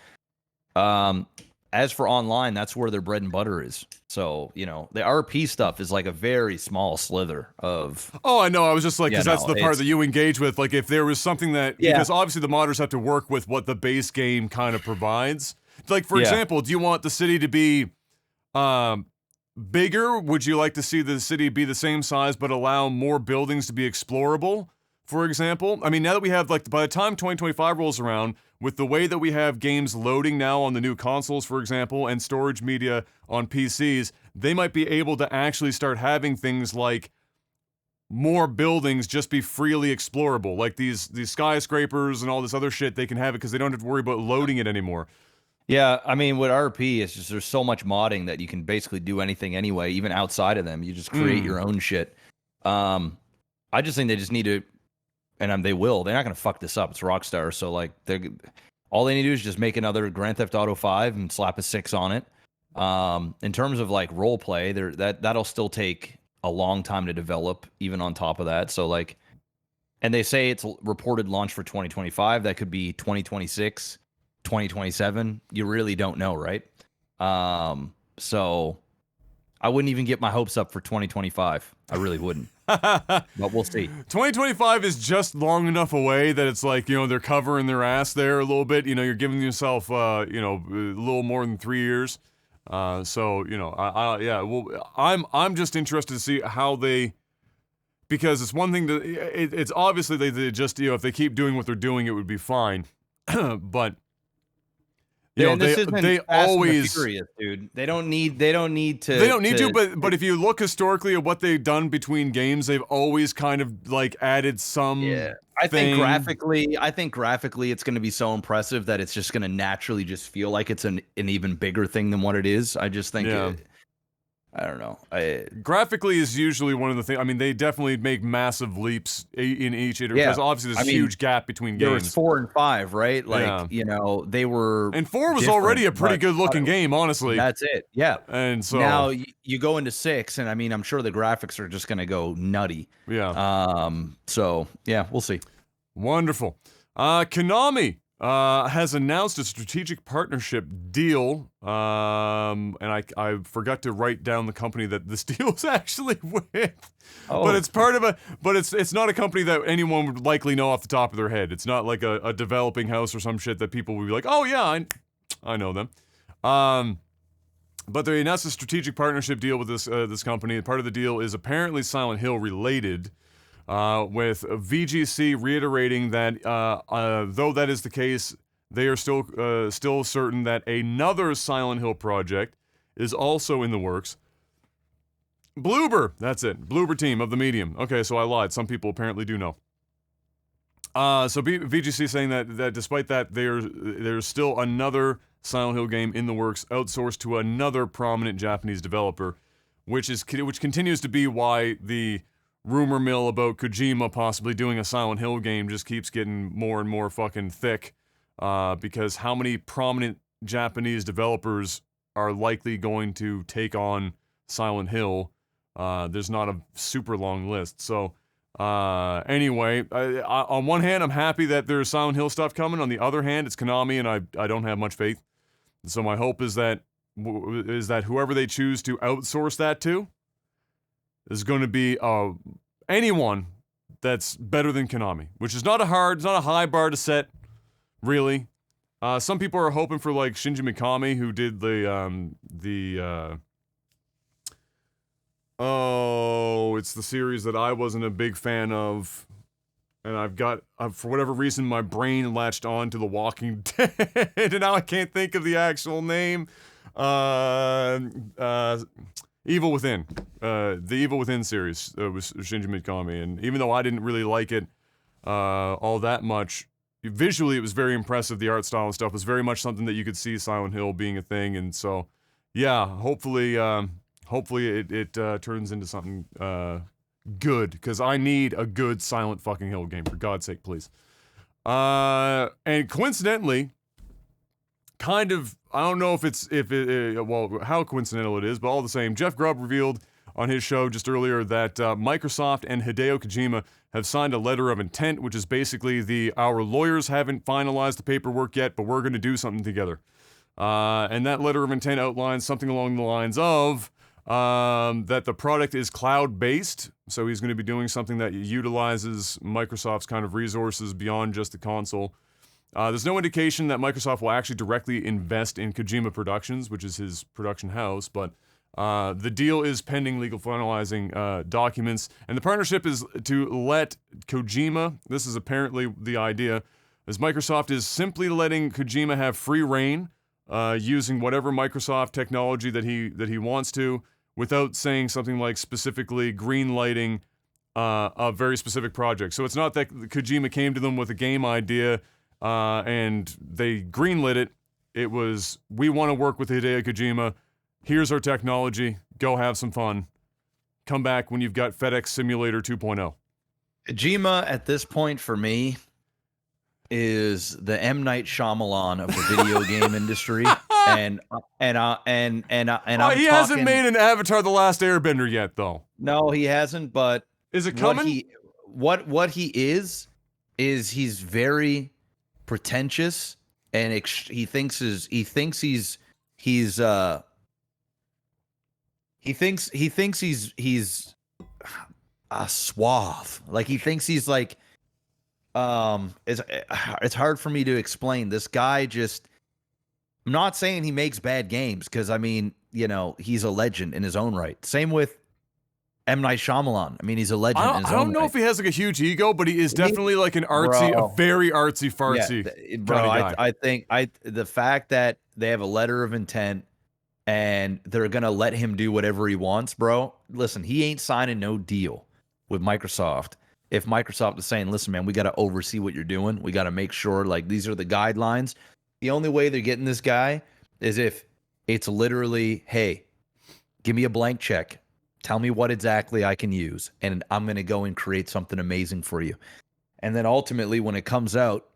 As for online, that's where their bread and butter is. So, the RP stuff is like a very small slither of... Oh, I know. I was just like, because that's the part that you engage with. Like, if there was something that... Yeah. Because obviously the modders have to work with what the base game kind of provides. Like, for example, do you want the city to be bigger? Would you like to see the city be the same size but allow more buildings to be explorable, for example? I mean, now that we have, like, by the time 2025 rolls around... With the way that we have games loading now on the new consoles, for example, and storage media on PCs, they might be able to actually start having things like more buildings just be freely explorable. Like these skyscrapers and all this other shit, they can have it because they don't have to worry about loading it anymore. Yeah, I mean, with RP, it's just there's so much modding that you can basically do anything anyway, even outside of them. You just create your own shit. I just think they just need to... And they will. They're not going to fuck this up. It's Rockstar. So, like, all they need to do is just make another Grand Theft Auto 5 and slap a 6 on it. In terms of, like, role play, that'll still take a long time to develop, even on top of that. So, like, and they say it's reported launch for 2025. That could be 2026, 2027. You really don't know, right? So, I wouldn't even get my hopes up for 2025. I really wouldn't. But we'll see. 2025 is just long enough away that it's like, they're covering their ass there a little bit. You're giving yourself, a little more than 3 years. I'm just interested to see how because it's one thing it's obviously they just, if they keep doing what they're doing, it would be fine. But they always furious, dude. They don't need to. But if you look historically at what they've done between games, they've always kind of like added some. Yeah, I think graphically, it's going to be so impressive that it's just going to naturally just feel like it's an even bigger thing than what it is. I just think. I don't know. Graphically is usually one of the things. I mean, they definitely make massive leaps in each iteration because obviously there's a huge gap between there games. was 4 and 5, right? Like, Yeah. you know, they were. And 4 was already a pretty good looking game, honestly. That's it. Yeah. And so now you go into 6, and I mean, I'm sure the graphics are just going to go nutty. Yeah. So yeah, we'll see. Wonderful. Konami has announced a strategic partnership deal, and I forgot to write down the company that this deal is actually with. Oh. But it's part of it's not a company that anyone would likely know off the top of their head. It's not like a developing house or some shit that people would be like, oh yeah, I know them. But they announced a strategic partnership deal with this company. Part of the deal is apparently Silent Hill related. With VGC reiterating that though that is the case, they are still certain that another Silent Hill project is also in the works. Bloober, that's it. Bloober team of the Medium. Okay, so I lied. Some people apparently do know. So VGC saying that despite that, there's still another Silent Hill game in the works, outsourced to another prominent Japanese developer, which continues to be why the rumor mill about Kojima possibly doing a Silent Hill game just keeps getting more and more fucking thick, because how many prominent Japanese developers are likely going to take on Silent Hill? There's not a super long list. So, anyway, on one hand, I'm happy that there's Silent Hill stuff coming. On the other hand, it's Konami, and I don't have much faith. So my hope is that whoever they choose to outsource that to is going to be anyone that's better than Konami, which is it's not a high bar to set, really. Some people are hoping for like Shinji Mikami, who did it's the series that I wasn't a big fan of, and I've got for whatever reason my brain latched on to The Walking Dead, and now I can't think of the actual name. Evil Within. The Evil Within series was Shinji Mikami, and even though I didn't really like it all that much, visually it was very impressive. The art style and stuff was very much something that you could see Silent Hill being a thing, and so, yeah, hopefully it turns into something good, because I need a good Silent fucking Hill game, for God's sake, please. And coincidentally, kind of, I don't know how coincidental it is, but all the same, Jeff Grubb revealed on his show just earlier that Microsoft and Hideo Kojima have signed a letter of intent, which is basically our lawyers haven't finalized the paperwork yet, but we're going to do something together. And that letter of intent outlines something along the lines of that the product is cloud-based, so he's going to be doing something that utilizes Microsoft's kind of resources beyond just the console. There's no indication that Microsoft will actually directly invest in Kojima Productions, which is his production house, but the deal is pending legal finalizing documents, and the partnership is to let Kojima, this is apparently the idea, as Microsoft is simply letting Kojima have free reign, using whatever Microsoft technology that he wants to, without saying something like specifically green-lighting a very specific project. So it's not that Kojima came to them with a game idea, and they greenlit it. It was, we want to work with Hideo Kojima. Here's our technology. Go have some fun. Come back when you've got FedEx Simulator 2.0. Kojima, at this point, for me, is the M. Night Shyamalan of the video game industry, and he hasn't made an Avatar: The Last Airbender yet, though. No, he hasn't. But is it coming? What he is he's very pretentious, and he thinks he's suave. Like, he thinks he's like, it's hard for me to explain. This guy just, I'm not saying he makes bad games, because I mean, you know, he's a legend in his own right. Same with M. Night Shyamalan. I mean, he's a legend in his own right. I don't know if he has like a huge ego, but he is definitely like an artsy, a very artsy fartsy kind of guy. I think the fact that they have a letter of intent and they're gonna let him do whatever he wants, bro. Listen, he ain't signing no deal with Microsoft. If Microsoft is saying, listen, man, we got to oversee what you're doing. We got to make sure, like, these are the guidelines. The only way they're getting this guy is if it's literally, hey, Give me a blank check. Tell me what exactly I can use, and I'm going to go and create something amazing for you. And then ultimately, when it comes out,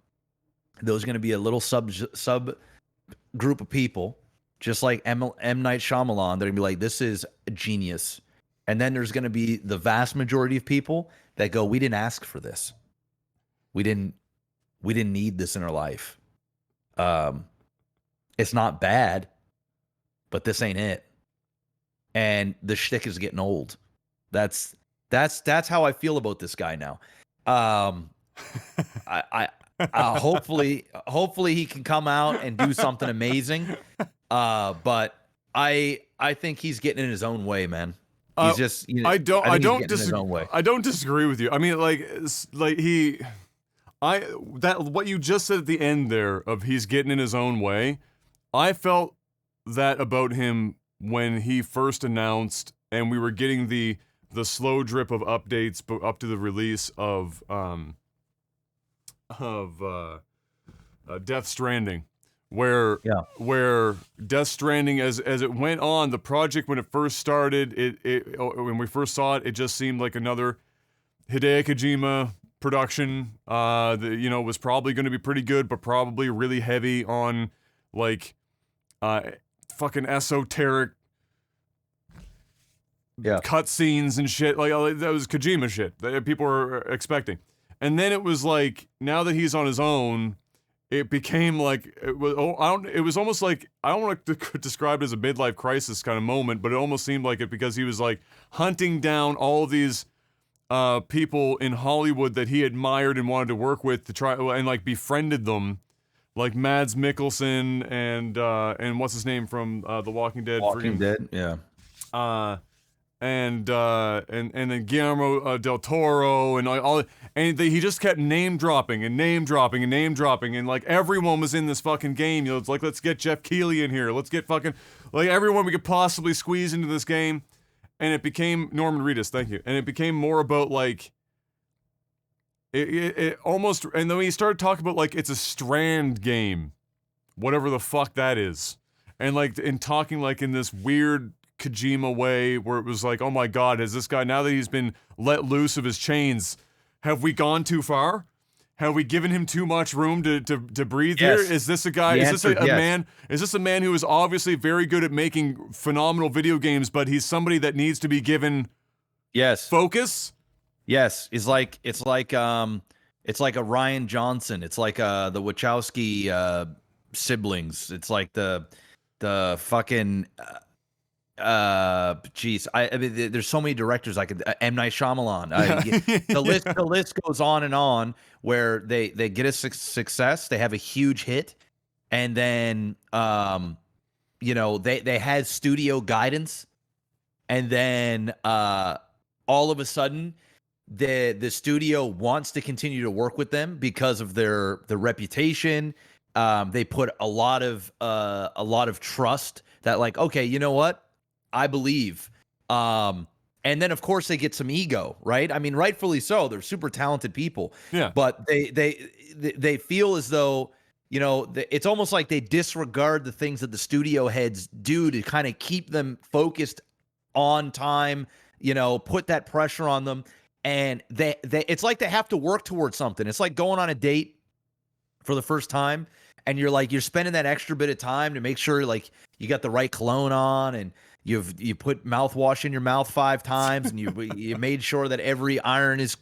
there's going to be a little sub group of people, just like M. Night Shyamalan. They're going to be like, this is a genius. And then there's going to be the vast majority of people that go, we didn't ask for this. We didn't need this in our life. It's not bad, but this ain't it. And the shtick is getting old. That's how I feel about this guy now. Hopefully he can come out and do something amazing. But I think he's getting in his own way, man. He's just, you know, I don't disagree with you. I mean, what you just said at the end there of he's getting in his own way, I felt that about him when he first announced, and we were getting the slow drip of updates up to the release of Death Stranding, where Death Stranding, as it went on, the project when it first started, when we first saw it, it just seemed like another Hideo Kojima production. Was probably going to be pretty good, but probably really heavy on fucking esoteric cutscenes and shit. Like that was Kojima shit that people were expecting. And then it was like, now that he's on his own, it became like it was almost like, I don't want to describe it as a midlife crisis kind of moment, but it almost seemed like it because he was like hunting down all of these people in Hollywood that he admired and wanted to work with to try and like befriended them. Like Mads Mikkelsen and what's his name from The Walking Dead? Yeah. And then Guillermo del Toro and all, and he just kept name dropping and like everyone was in this fucking game. You know, it's like, let's get Jeff Keighley in here. Let's get fucking like everyone we could possibly squeeze into this game. And it became Norman Reedus, thank you. And it became more about like. It almost, and then when you started talking about like it's a Strand game, whatever the fuck that is, and like in talking like in this weird Kojima way where it was like, oh my god, has this guy, now that he's been let loose of his chains, have we gone too far? Have we given him too much room to breathe here? Is this a guy? Is this a man? Is this a man who is obviously very good at making phenomenal video games, but he's somebody that needs to be given focus? Yes, it's like a Ryan Johnson. It's like the Wachowski siblings. It's like the fucking I mean, there's so many directors I could M. Night Shyamalan. The list goes on and on where they get a success, they have a huge hit, and then they had studio guidance, and then all of a sudden the studio wants to continue to work with them because of their reputation. They put a lot of trust that, like, okay, you know what? I believe. And then of course they get some ego, right? I mean, rightfully so. They're super talented people. Yeah. But they feel as though, you know, it's almost like they disregard the things that the studio heads do to kind of keep them focused on time, you know, put that pressure on them. And they it's like they have to work towards something. It's like going on a date for the first time, and you're spending that extra bit of time to make sure like you got the right cologne on, and you put mouthwash in your mouth 5 times, and you made sure that every iron is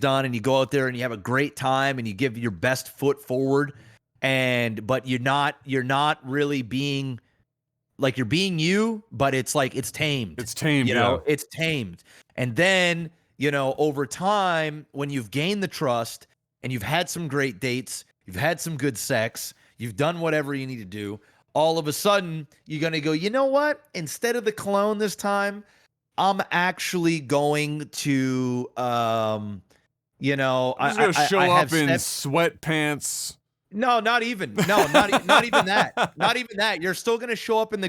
done, and you go out there and you have a great time and you give your best foot forward, but you're not really being like, you're being you, but it's like it's tamed. It's tamed, you know, it's tamed. And then, you know, over time, when you've gained the trust and you've had some great dates, you've had some good sex, you've done whatever you need to do, all of a sudden you're going to go, you know what? Instead of the cologne this time, I'm actually going to, I'm just going to show up in sweatpants. No, not even. No, not even that. Not even that. You're still going to show up in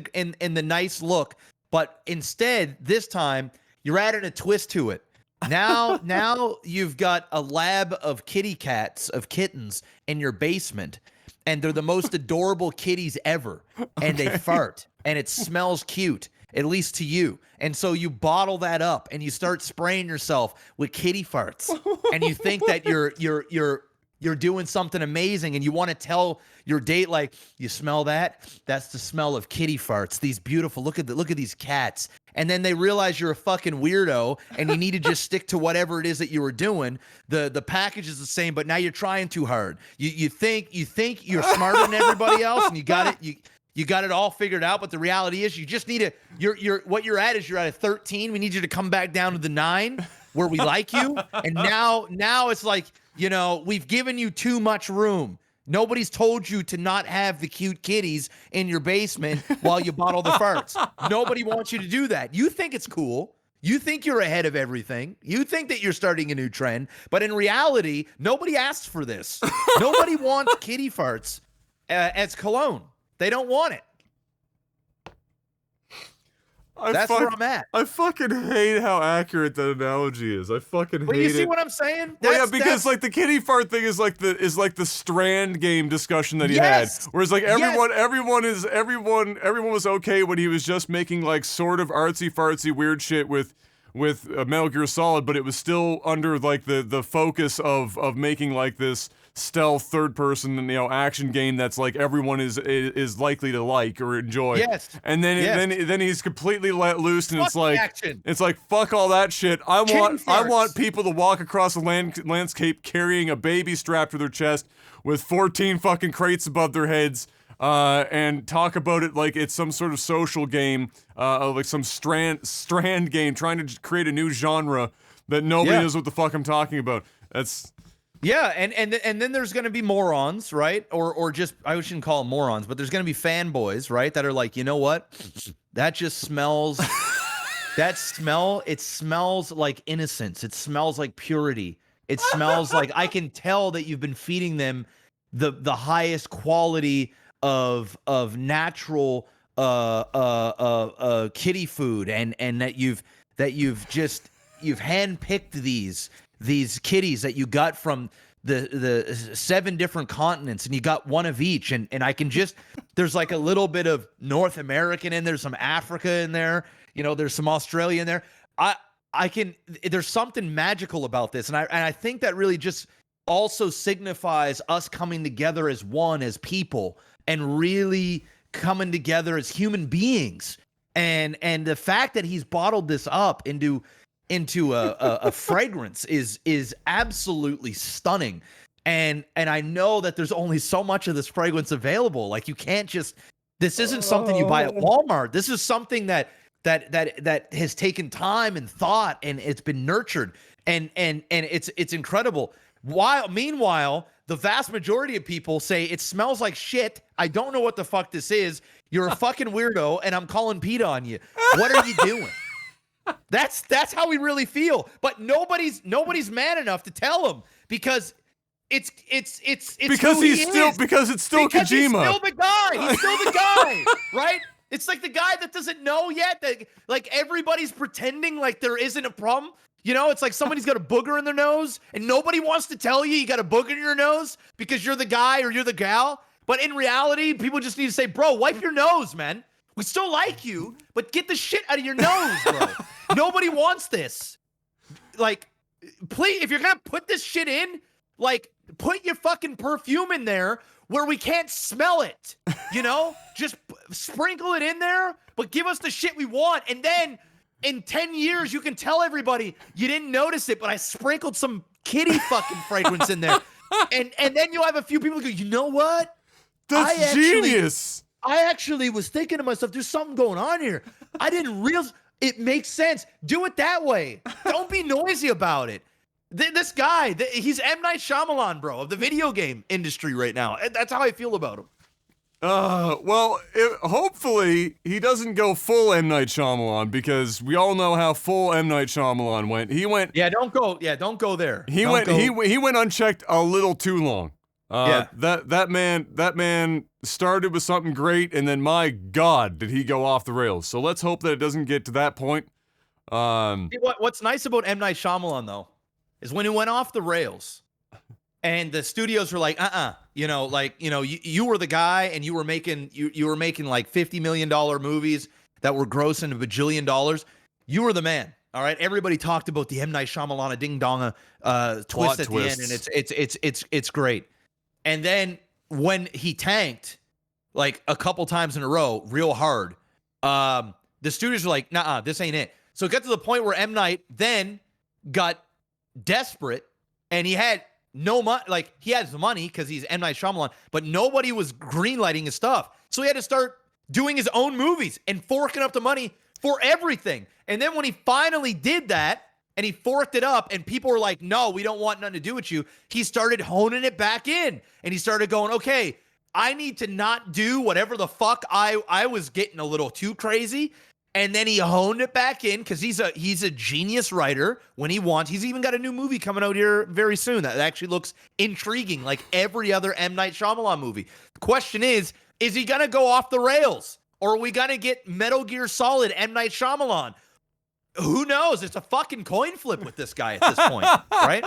the nice look, but instead this time you're adding a twist to it. Now you've got a lab of kittens in your basement, and they're the most adorable kitties ever, and they fart, and it smells cute, at least to you. And so you bottle that up and you start spraying yourself with kitty farts, and you think that you're doing something amazing, and you want to tell your date, like, you smell that? That's the smell of kitty farts. These beautiful, look at these cats. And then they realize you're a fucking weirdo and you need to just stick to whatever it is that you were doing. The package is the same, but now you're trying too hard. You think you're smarter than everybody else, and you got it all figured out, but the reality is you just need to what you're at is you're at a 13. We need you to come back down to the 9 where we like you. And now it's like, you know, we've given you too much room. Nobody's told you to not have the cute kitties in your basement while you bottle the farts. Nobody wants you to do that. You think it's cool. You think you're ahead of everything. You think that you're starting a new trend. But in reality, nobody asked for this. Nobody wants kitty farts as cologne. They don't want it. That's where I'm at. I fucking hate how accurate that analogy is. I fucking hate it. But you see what I'm saying? Well, yeah, because like the kitty fart thing is like the Strand game discussion that he had. Whereas like everyone was okay when he was just making like sort of artsy fartsy weird shit with Metal Gear Solid, but it was still under like the focus of making like this stealth third person, you know, action game that's like everyone is likely to like or enjoy. Yes. And then he's completely let loose, and Fuck it's like action. it's like fuck all that shit. I want people to walk across the landscape carrying a baby strapped to their chest with 14 fucking crates above their heads. And talk about it like it's some sort of social game, like some strand game, trying to create a new genre that nobody knows what the fuck I'm talking about. That's and then there's gonna be morons, right? Or just, I shouldn't call them morons, but there's gonna be fanboys, right? That are like, you know what? That just smells. It smells like innocence. It smells like purity. It smells like, I can tell that you've been feeding them the highest quality of natural kitty food, and that you've handpicked these kitties that you got from the 7 different continents, and you got one of each, and I can just, there's like a little bit of North American in there, some Africa in there, you know, there's some Australia in there. There's something magical about this, and I think that really just also signifies us coming together as one, as people, and really coming together as human beings. And the fact that he's bottled this up into a fragrance is absolutely stunning. And I know that there's only so much of this fragrance available. Like, you can't just, this isn't something you buy at Walmart. This is something that has taken time and thought, and it's been nurtured, and it's incredible. Meanwhile, the vast majority of people say it smells like shit. I don't know what the fuck this is. You're a fucking weirdo, and I'm calling PETA on you. What are you doing? That's how we really feel. But nobody's man enough to tell him, because it's because he's still Kojima. He's still the guy. He's still the guy, right? It's like the guy that doesn't know yet, that like everybody's pretending like there isn't a problem. You know, it's like somebody's got a booger in their nose and nobody wants to tell you got a booger in your nose because you're the guy or you're the gal. But in reality, people just need to say, bro, wipe your nose, man. We still like you, but get the shit out of your nose, bro. Nobody wants this. Like, please, if you're going to put this shit in, like, put your fucking perfume in there where we can't smell it, you know? Just sprinkle it in there, but give us the shit we want. And then in 10 years, you can tell everybody you didn't notice it, but I sprinkled some kitty fucking fragrance in there. And then you'll have a few people go, you know what? That's genius. I actually was thinking to myself, there's something going on here. I didn't realize. It makes sense. Do it that way. Don't be noisy about it. This guy, he's M. Night Shyamalan, bro, of the video game industry right now. That's how I feel about him. Well, hopefully he doesn't go full M. Night Shyamalan, because we all know how full M. Night Shyamalan went. He went. Yeah, don't go there. He went unchecked a little too long. That man started with something great, and then, my God, did he go off the rails. So let's hope that it doesn't get to that point. What's nice about M. Night Shyamalan, though, is when he went off the rails, and the studios were like, you were the guy, and you were making like $50 million movies, that were grossing $1 bajillion, you were the man. All right, everybody talked about the M. Night Shyamalan ding dong twist at the end, and it's great. And then when he tanked, like a couple times in a row, real hard, the studios were like, "Nah, this ain't it." So it got to the point where M. Night then got desperate, and he had no money. Like, he has the money because he's M. Night Shyamalan, but nobody was greenlighting his stuff. So he had to start doing his own movies and forking up the money for everything. And then when he finally did that and he forked it up and people were like, no, we don't want nothing to do with you, he started honing it back in. And he started going, okay, I need to not do whatever the fuck I was getting a little too crazy. And then he honed it back in because he's a genius writer when he wants. He's even got a new movie coming out here very soon that actually looks intriguing, like every other M. Night Shyamalan movie. The question is he going to go off the rails? Or are we going to get Metal Gear Solid M. Night Shyamalan? Who knows? It's a fucking coin flip with this guy at this point, right?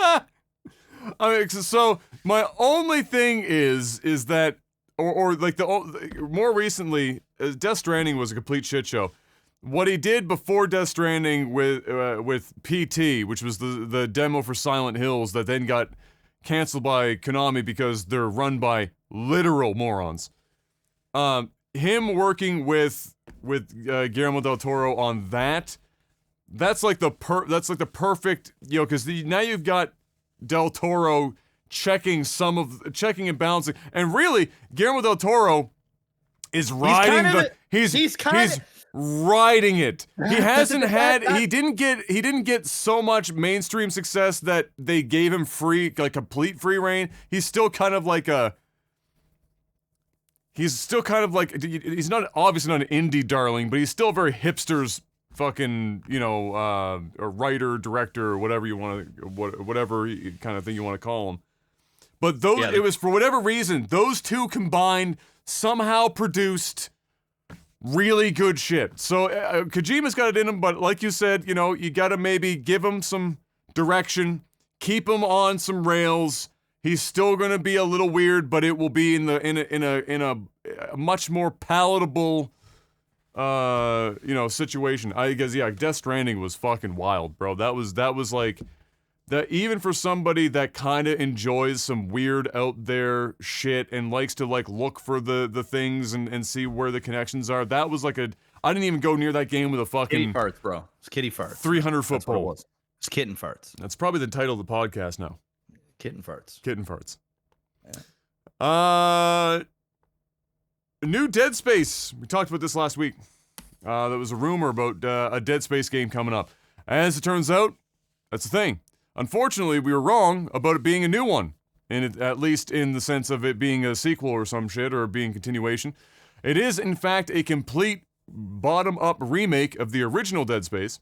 I mean, so my only thing is that, or like more recently, Death Stranding was a complete shit show. What he did before Death Stranding with PT, which was the demo for Silent Hills that then got canceled by Konami because they're run by literal morons. Him working with Guillermo del Toro on that's like the perfect, because now you've got del Toro checking and balancing, and really Guillermo del Toro is riding he's riding it. He hasn't he didn't get so much mainstream success that they gave him complete free reign. He's still kind of like he's not obviously not an indie darling, but he's still a very hipster's fucking, a writer, director, whatever you want to, whatever kind of thing you want to call him. But it was for whatever reason, those two combined somehow produced really good shit. So Kojima's got it in him, but like you said, you got to maybe give him some direction, keep him on some rails. He's still going to be a little weird, but it will be in a much more palatable situation. I guess, Death Stranding was fucking wild, bro. That was like that, even for somebody that kind of enjoys some weird out there shit and likes to like look for the things and see where the connections are. That was like I didn't even go near that game with a fucking kitty farts, bro. It's kitty farts. 300-foot pole. It's kitten farts. That's probably the title of the podcast now. Kitten farts. Kitten farts. Yeah. New Dead Space. We talked about this last week. There was a rumor about a Dead Space game coming up. As it turns out, that's the thing. Unfortunately, we were wrong about it being a new one, at least in the sense of it being a sequel or some shit, or being continuation. It is, in fact, a complete bottom-up remake of the original Dead Space,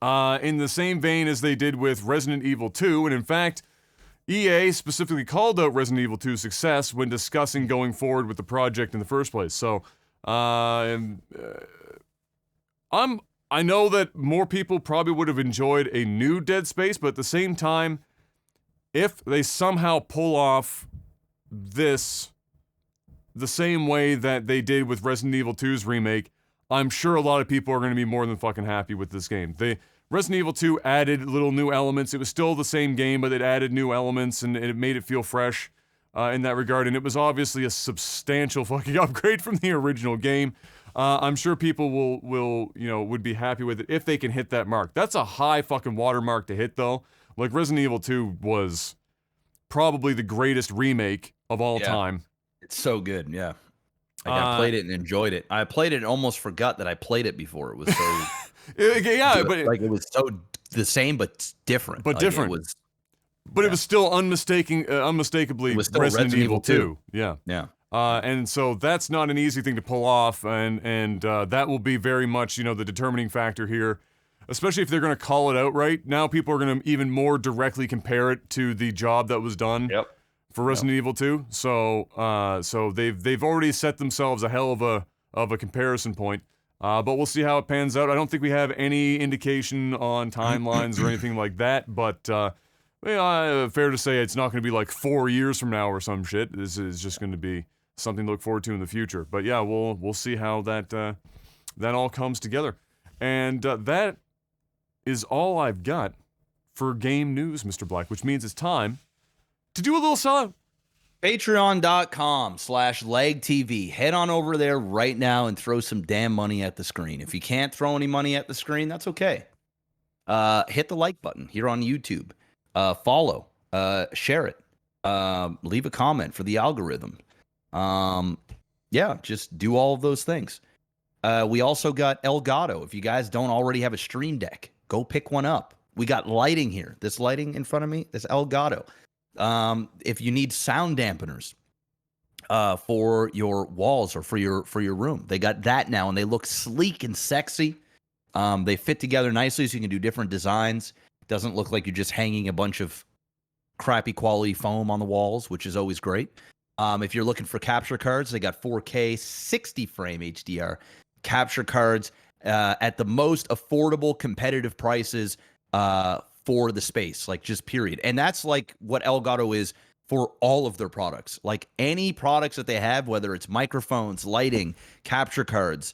in the same vein as they did with Resident Evil 2, and in fact, EA specifically called out Resident Evil 2's success when discussing going forward with the project in the first place. So, I know that more people probably would have enjoyed a new Dead Space, but at the same time, if they somehow pull off this the same way that they did with Resident Evil 2's remake, I'm sure a lot of people are going to be more than fucking happy with this game. Resident Evil 2 added little new elements. It was still the same game, but it added new elements, and it made it feel fresh in that regard, and it was obviously a substantial fucking upgrade from the original game. I'm sure people would be happy with it if they can hit that mark. That's a high fucking watermark to hit, though. Like, Resident Evil 2 was probably the greatest remake of all time. It's so good, yeah. I played it and enjoyed it. I played it and almost forgot that I played it before. It was so... but it was so the same but different. But different. It was still unmistakably it was still Resident Evil 2. Yeah. Yeah. And so that's not an easy thing to pull off, and that will be very much, the determining factor here, especially if they're going to call it outright. Now people are going to even more directly compare it to the job that was done for Resident Evil 2. So they've already set themselves a hell of a comparison point. But we'll see how it pans out. I don't think we have any indication on timelines or anything like that, but fair to say it's not going to be like 4 years from now or some shit. This is just going to be something to look forward to in the future. But yeah, we'll see how that that all comes together. And that is all I've got for game news, Mr. Black, which means it's time to do a little sellout. Patreon.com/LagTV. Head on over there right now and throw some damn money at the screen. If you can't throw any money at the screen, that's okay. Hit the like button here on YouTube. Follow. Share it. Leave a comment for the algorithm. Yeah, just do all of those things. We also got Elgato. If you guys don't already have a Stream Deck, go pick one up. We got lighting here. This lighting in front of me, this Elgato. If you need sound dampeners for your walls or for your room, they got that now, and they look sleek and sexy. They fit together nicely, so you can do different designs. Doesn't look like you're just hanging a bunch of crappy quality foam on the walls, which is always great. If you're looking for capture cards, they got 4K 60 frame HDR capture cards at the most affordable competitive prices for the space, like just period. And that's like what Elgato is for all of their products. Like any products that they have, whether it's microphones, lighting, capture cards,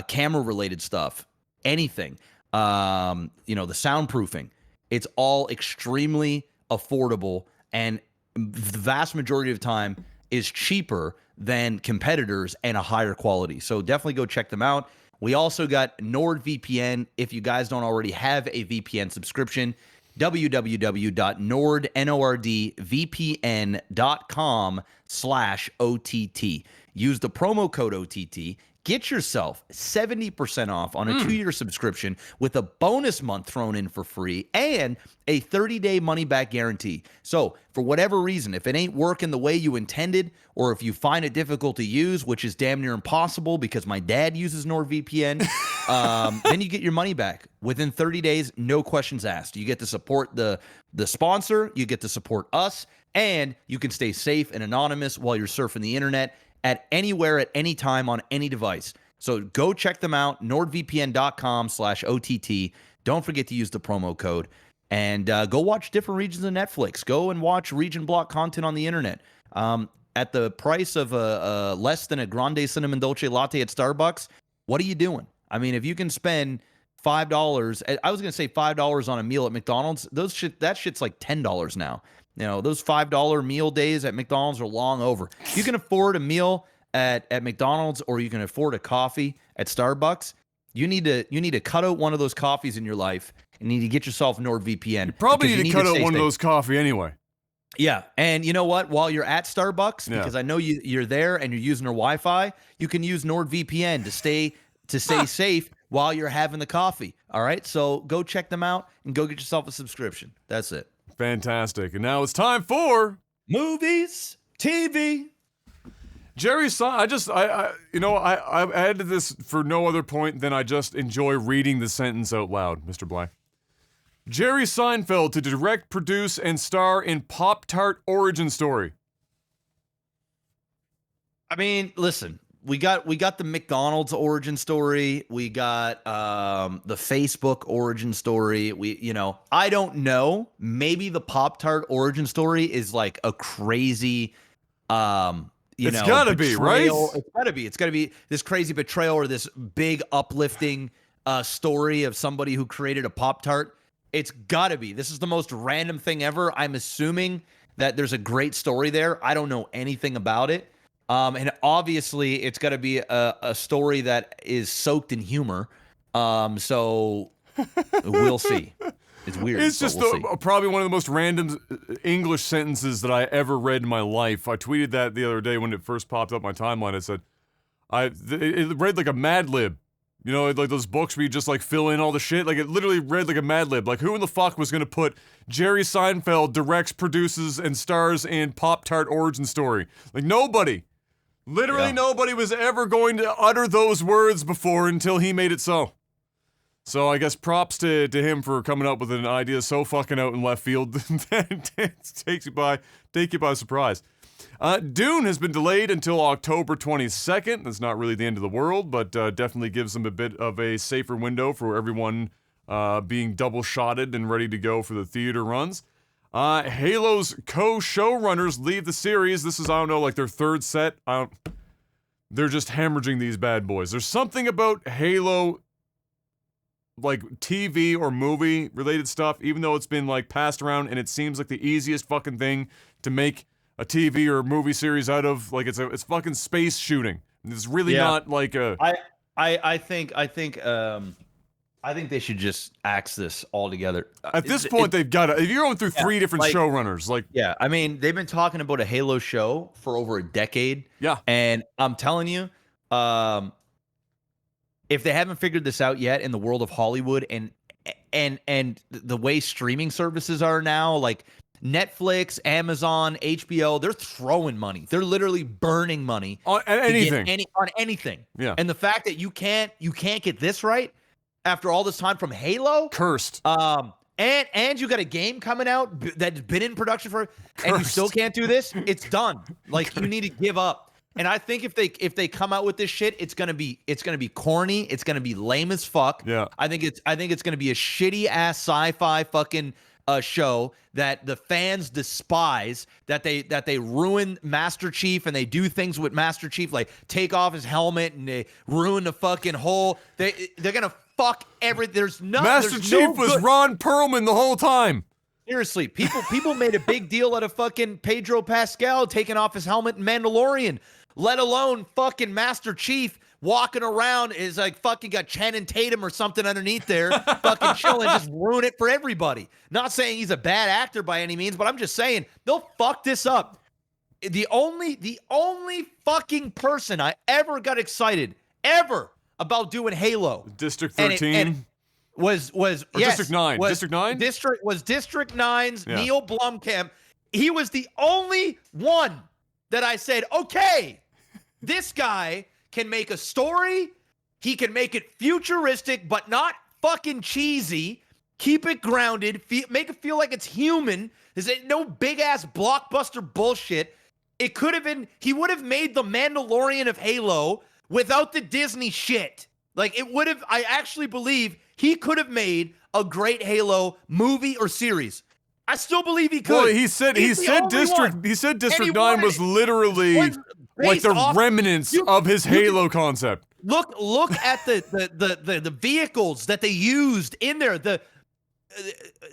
camera related stuff, anything, the soundproofing, it's all extremely affordable, and the vast majority of the time is cheaper than competitors and a higher quality. So definitely go check them out. We also got NordVPN. If you guys don't already have a VPN subscription, www.nordvpn.com/OTT. Use the promo code OTT. Get yourself 70% off on a 2-year subscription with a bonus month thrown in for free and a 30-day money-back guarantee. So for whatever reason, if it ain't working the way you intended, or if you find it difficult to use, which is damn near impossible because my dad uses NordVPN, then you get your money back within 30 days, no questions asked. You get to support the sponsor, you get to support us, and you can stay safe and anonymous while you're surfing the internet at anywhere, at any time, on any device. So go check them out, nordvpn.com/OTT. Don't forget to use the promo code. And go watch different regions of Netflix. Go and watch region block content on the internet. At the price of less than a grande cinnamon dolce latte at Starbucks, what are you doing? I mean, if you can spend $5, I was going to say $5 on a meal at McDonald's, that shit's like $10 now. You know, those $5 meal days at McDonald's are long over. You can afford a meal at McDonald's, or you can afford a coffee at Starbucks. You need to cut out one of those coffees in your life and need to get yourself NordVPN. You probably need to cut out one of those coffee anyway. Yeah, and you know what? While you're at Starbucks, because I know you're there and you're using their Wi-Fi, you can use NordVPN to stay safe while you're having the coffee. All right, so go check them out and go get yourself a subscription. That's it. Fantastic. And now it's time for movies, TV. Jerry I added this for no other point than I just enjoy reading the sentence out loud, Mr. Black. Jerry Seinfeld to direct, produce, and star in Pop-Tart origin story. I mean, listen, we got the McDonald's origin story. We got the Facebook origin story. I don't know. Maybe the Pop-Tart origin story is like a crazy it's gotta be, right? It's gotta be this crazy betrayal or this big uplifting story of somebody who created a Pop-Tart. It's gotta be. This is the most random thing ever. I'm assuming that there's a great story there. I don't know anything about it. And obviously it's gotta be a story that is soaked in humor. So we'll see. It's weird. It's just probably one of the most random English sentences that I ever read in my life. I tweeted that the other day when it first popped up my timeline. I said, it read like a Mad Lib. You know, like those books where you just like fill in all the shit. Like it literally read like a Mad Lib. Like who in the fuck was gonna put Jerry Seinfeld directs, produces, and stars in Pop-Tart origin story? Like nobody. Literally nobody was ever going to utter those words before until he made it so. So I guess props to him for coming up with an idea so fucking out in left field that take you by surprise. Dune has been delayed until October 22nd. That's not really the end of the world, but definitely gives them a bit of a safer window for everyone being double-shotted and ready to go for the theater runs. Halo's co-showrunners leave the series. This is, I don't know, like their third set. they're just hemorrhaging these bad boys. There's something about Halo, like TV or movie related stuff, even though it's been like passed around and it seems like the easiest fucking thing to make a TV or movie series out of. Like it's fucking space shooting. It's really not like a. I think they should just axe this all together. At this point, they've got to. If you're going through 3 different showrunners, like I mean, they've been talking about a Halo show for over a decade. Yeah, and I'm telling you, if they haven't figured this out yet in the world of Hollywood and the way streaming services are now, like Netflix, Amazon, HBO, they're throwing money. They're literally burning money on anything. On anything. Yeah. And the fact that you can't get this right after all this time from Halo, cursed. And you got a game coming out that's been in production for, and you still can't do this. It's done. Like, you need to give up. And I think if they come out with this shit, it's gonna be corny. It's gonna be lame as fuck. Yeah. I think it's gonna be a shitty ass sci-fi fucking show that the fans despise. That they ruin Master Chief and they do things with Master Chief, like take off his helmet and they ruin the fucking whole. They're gonna fuck everything. Master Chief was Ron Perlman the whole time. Seriously, people made a big deal out of fucking Pedro Pascal taking off his helmet in Mandalorian, let alone fucking Master Chief walking around is like fucking got Channing Tatum or something underneath there, fucking chilling, just ruin it for everybody. Not saying he's a bad actor by any means, but I'm just saying they'll fuck this up. The only fucking person I ever got excited about doing Halo, District 13. Was District 9. District 9? District 9's Neil Blomkamp. He was the only one that I said, okay, this guy can make a story. He can make it futuristic, but not fucking cheesy. Keep it grounded. Make it feel like it's human. There's no big ass blockbuster bullshit. It could have been, he would have made the Mandalorian of Halo without the Disney shit. Like, it would have, I actually believe he could have made a great Halo movie or series. I still believe he could. Well, he said District 9 was literally like the remnants of his Halo concept. Look at the vehicles that they used in there, the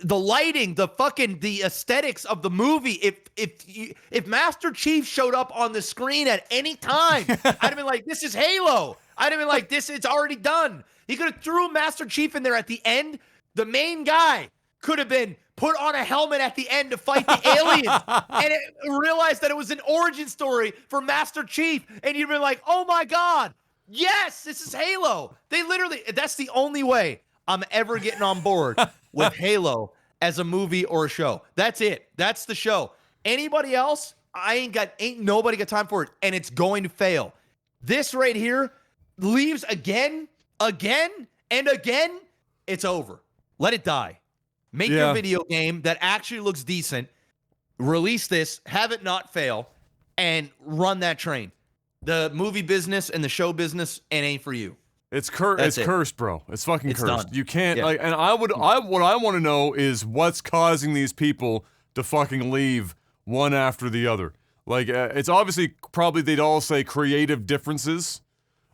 lighting, the aesthetics of the movie. If Master Chief showed up on the screen at any time, I'd have been like, this is Halo. I'd have been like, it's already done. He could have threw Master Chief in there at the end. The main guy could have been put on a helmet at the end to fight the aliens and realized that it was an origin story for Master Chief. And you'd been like, oh my God, yes, this is Halo. That's the only way I'm ever getting on board with Halo as a movie or a show. That's it. That's the show. Anybody else, ain't nobody got time for it. And it's going to fail. This right here leaves again, and again. It's over. Let it die. Make your video game that actually looks decent. Release this, have it not fail, and run that train. The movie business and the show business, it ain't for you. It's cursed, bro. It's fucking cursed. Done. You can't what I want to know is what's causing these people to fucking leave one after the other. Like, it's obviously probably they'd all say creative differences.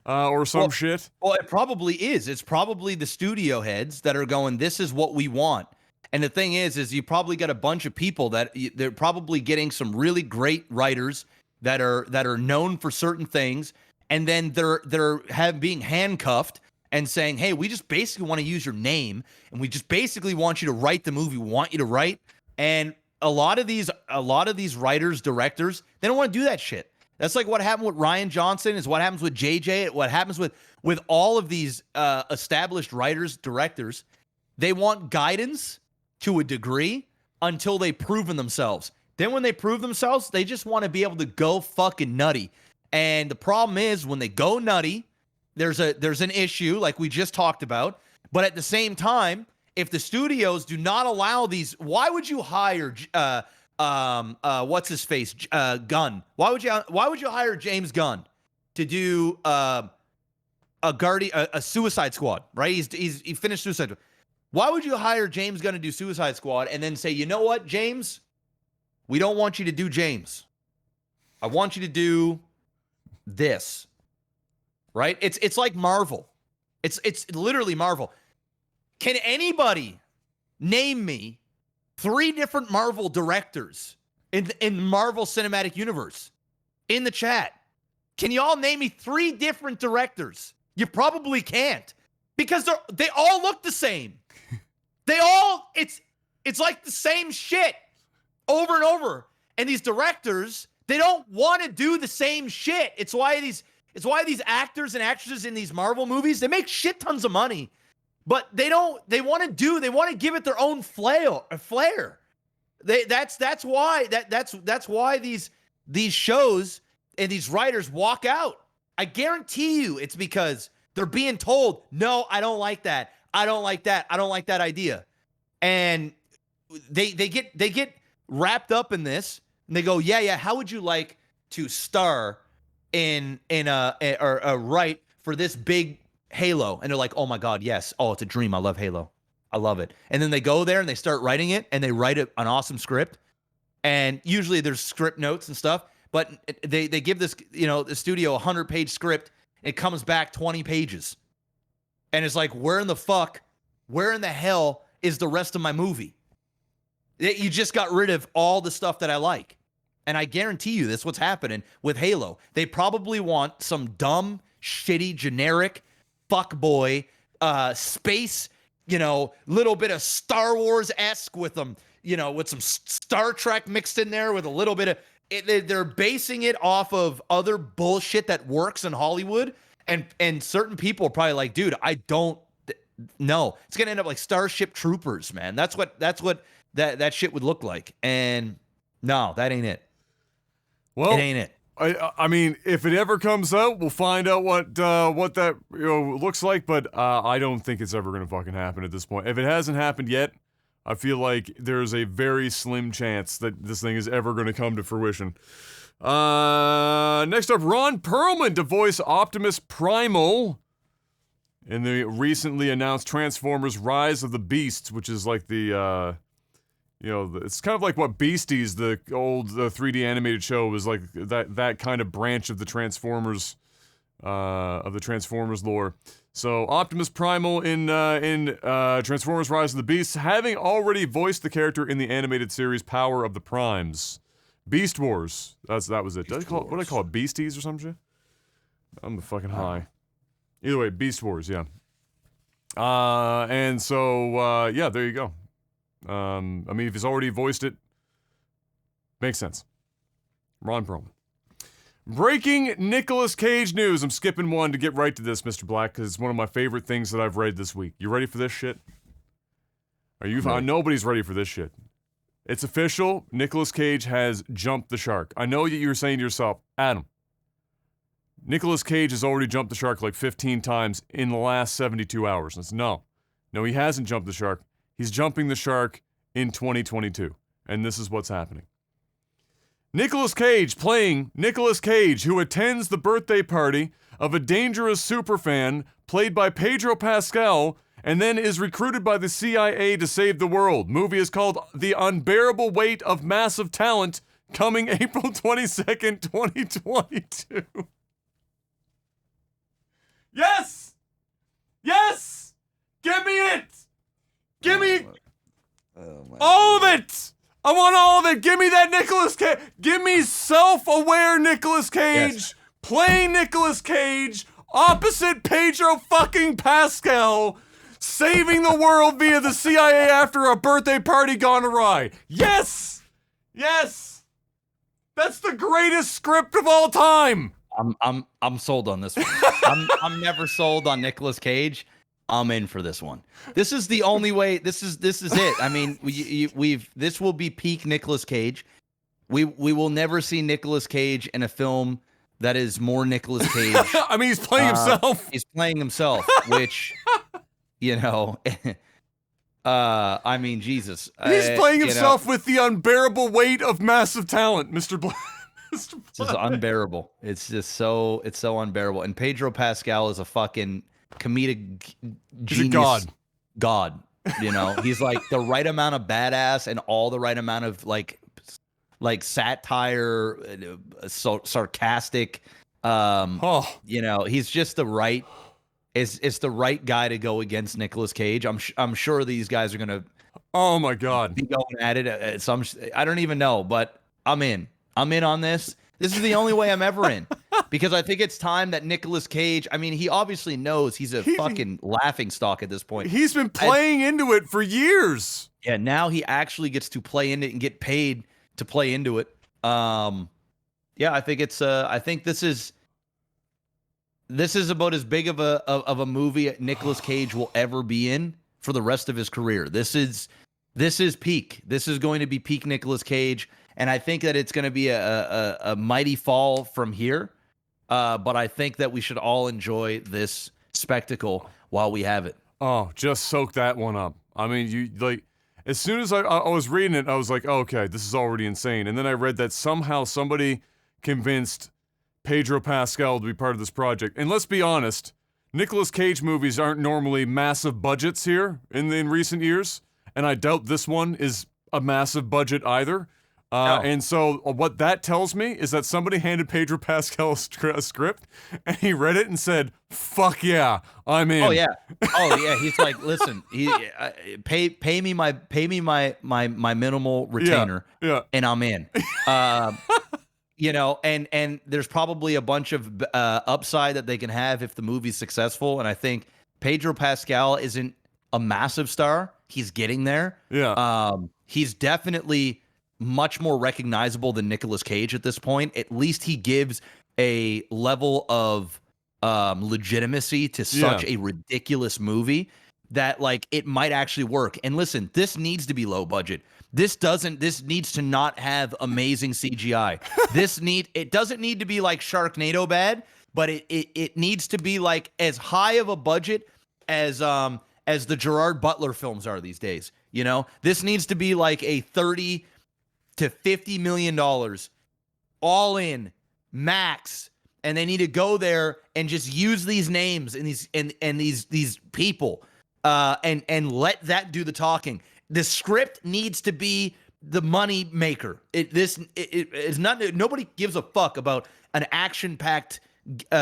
Or some shit. Well, it probably is. It's probably the studio heads that are going, this is what we want. And the thing is you probably got a bunch of people that they're probably getting some really great writers that are known for certain things. And then they're being handcuffed and saying, hey, we just basically want to use your name. And we just basically want you to write the movie we want you to write. And a lot of these writers, directors, they don't want to do that shit. That's like what happened with Ryan Johnson, is what happens with JJ, what happens with all of these established writers, directors. They want guidance to a degree until they proven themselves. Then when they prove themselves, they just want to be able to go fucking nutty. And the problem is when they go nutty, there's an issue like we just talked about. But at the same time, if the studios do not allow these, why would you hire what's his face? Gunn. Why would you hire James Gunn to do a Suicide Squad? Right? He finished Suicide Squad. Why would you hire James Gunn to do Suicide Squad and then say, you know what, James? We don't want you to do James. I want you to do this. right? It's like Marvel. It's literally Marvel. Can anybody name me 3 different Marvel directors in Marvel Cinematic Universe in the chat? Can you all name me 3 different directors? You probably can't, because they all look the same. It's like the same shit over and over. And these directors, they don't want to do the same shit. It's why these actors and actresses in these Marvel movies, they make shit tons of money, but they want to give it their own flair. That's why these shows and these writers walk out. I guarantee you it's because they're being told, no, I don't like that. I don't like that. I don't like that idea. And they get wrapped up in this, and they go, yeah, how would you like to star in a write for this big Halo? And they're like, oh my God, yes. Oh, it's a dream. I love Halo. I love it. And then they go there and they start writing it, and they write an awesome script. And usually there's script notes and stuff, but they give this, the studio a 100-page script. It comes back 20 pages. And it's like, where in the hell is the rest of my movie? You just got rid of all the stuff that I like. And I guarantee you that's what's happening with Halo. They probably want some dumb, shitty, generic fuckboy space, little bit of Star Wars-esque with them, with some Star Trek mixed in there with a little bit of they're basing it off of other bullshit that works in Hollywood. And certain people are probably like, dude, I don't know. It's going to end up like Starship Troopers, man. That's what that shit would look like. And no, that ain't it. Well, it ain't it. I mean, if it ever comes out, we'll find out what that looks like. But I don't think it's ever gonna fucking happen at this point. If it hasn't happened yet, I feel like there's a very slim chance that this thing is ever gonna come to fruition. Next up, Ron Perlman to voice Optimus Primal in the recently announced Transformers: Rise of the Beasts, which is like the it's kind of like what Beasties, the old 3D animated show, was like, that kind of branch of the Transformers lore. So Optimus Primal in Transformers: Rise of the Beasts, having already voiced the character in the animated series Power of the Primes. Beast Wars. That was it. What did I call it? Beasties or some shit? I'm fucking high. Either way, Beast Wars, yeah. And so, yeah, there you go. I mean, if he's already voiced it, makes sense. Ron Perlman. Breaking Nicolas Cage news. I'm skipping one to get right to this, Mr. Black, because it's one of my favorite things that I've read this week. You ready for this shit? Are you? Ready. Nobody's ready for this shit. It's official. Nicolas Cage has jumped the shark. I know that you're saying to yourself, Adam, Nicolas Cage has already jumped the shark like 15 times in the last 72 hours. And it's no, he hasn't jumped the shark. He's jumping the shark in 2022. And this is what's happening. Nicolas Cage playing Nicolas Cage, who attends the birthday party of a dangerous superfan played by Pedro Pascal, and then is recruited by the CIA to save the world. Movie is called The Unbearable Weight of Massive Talent, coming April 22nd, 2022. Yes! Yes! Give me it! Give me all of it! I want all of it! Give me that Nicolas Cage! Give me self-aware Nicolas Cage, Yes. playing Nicolas Cage, opposite Pedro fucking Pascal, saving the world via the CIA after a birthday party gone awry. Yes! Yes! That's the greatest script of all time! I'm sold on this one. I'm never sold on Nicolas Cage. I'm in for this one. This is the only way. This is it. I mean, this will be peak Nicolas Cage. We will never see Nicolas Cage in a film that is more Nicolas Cage. I mean, he's playing himself. He's playing himself, which, I mean, Jesus. He's playing himself with the unbearable weight of massive talent, Mr. Black. It's just unbearable. It's so unbearable. And Pedro Pascal is a fucking comedic genius. He's a god. God. He's like the right amount of badass and all the right amount of like satire, sarcastic, Oh, He's just the right. It's the right guy to go against Nicolas Cage. I'm sure these guys are gonna oh my God. be going at it at some. I don't even know, but I'm in. I'm in on this. This is the only way I'm ever in, because I think it's time that Nicolas Cage. I mean, he obviously knows he's a fucking laughing stock at this point. He's been playing into it for years. Yeah, now he actually gets to play in it and get paid to play into it. Yeah, I think it's. I think this is about as big of a movie Nicolas Cage will ever be in for the rest of his career. This is peak. This is going to be peak Nicolas Cage, and I think that it's going to be a mighty fall from here. But I think that we should all enjoy this spectacle while we have it. Oh, just soak that one up. I mean, you like, as soon as I was reading it, I was like, oh, okay, this is already insane. And then I read that somehow somebody convinced Pedro Pascal to be part of this project. And let's be honest, Nicolas Cage movies aren't normally massive budgets here in recent years, and I doubt this one is a massive budget either. No. And so what that tells me is that somebody handed Pedro Pascal a script, and he read it and said, "Fuck yeah, I'm in." Oh yeah. He's like, listen, pay me my minimal retainer, yeah. and I'm in. And there's probably a bunch of upside that they can have if the movie's successful. And I think Pedro Pascal isn't a massive star. He's getting there. Yeah. He's definitely much more recognizable than Nicolas Cage at this point. At least he gives a level of legitimacy to such a ridiculous movie that like it might actually work. And listen, this needs to be low budget. This needs to not have amazing CGI. It doesn't need to be like Sharknado bad, but it needs to be like as high of a budget as the Gerard Butler films are these days. This needs to be like a $30 to $50 million all in max. And they need to go there and just use these names and these people and let that do the talking. The script needs to be the money maker. It's not. Nobody gives a fuck about an action-packed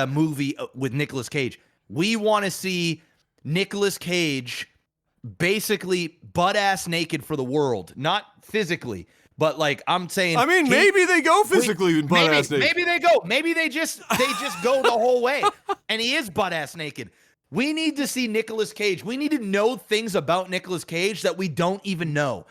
movie with Nicolas Cage. We want to see Nicolas Cage basically butt-ass naked for the world, not physically, but like I'm saying. I mean, maybe they go physically butt-ass naked. Maybe they go. Maybe they just go the whole way, and he is butt-ass naked. We need to see Nicolas Cage. We need to know things about Nicolas Cage that we don't even know.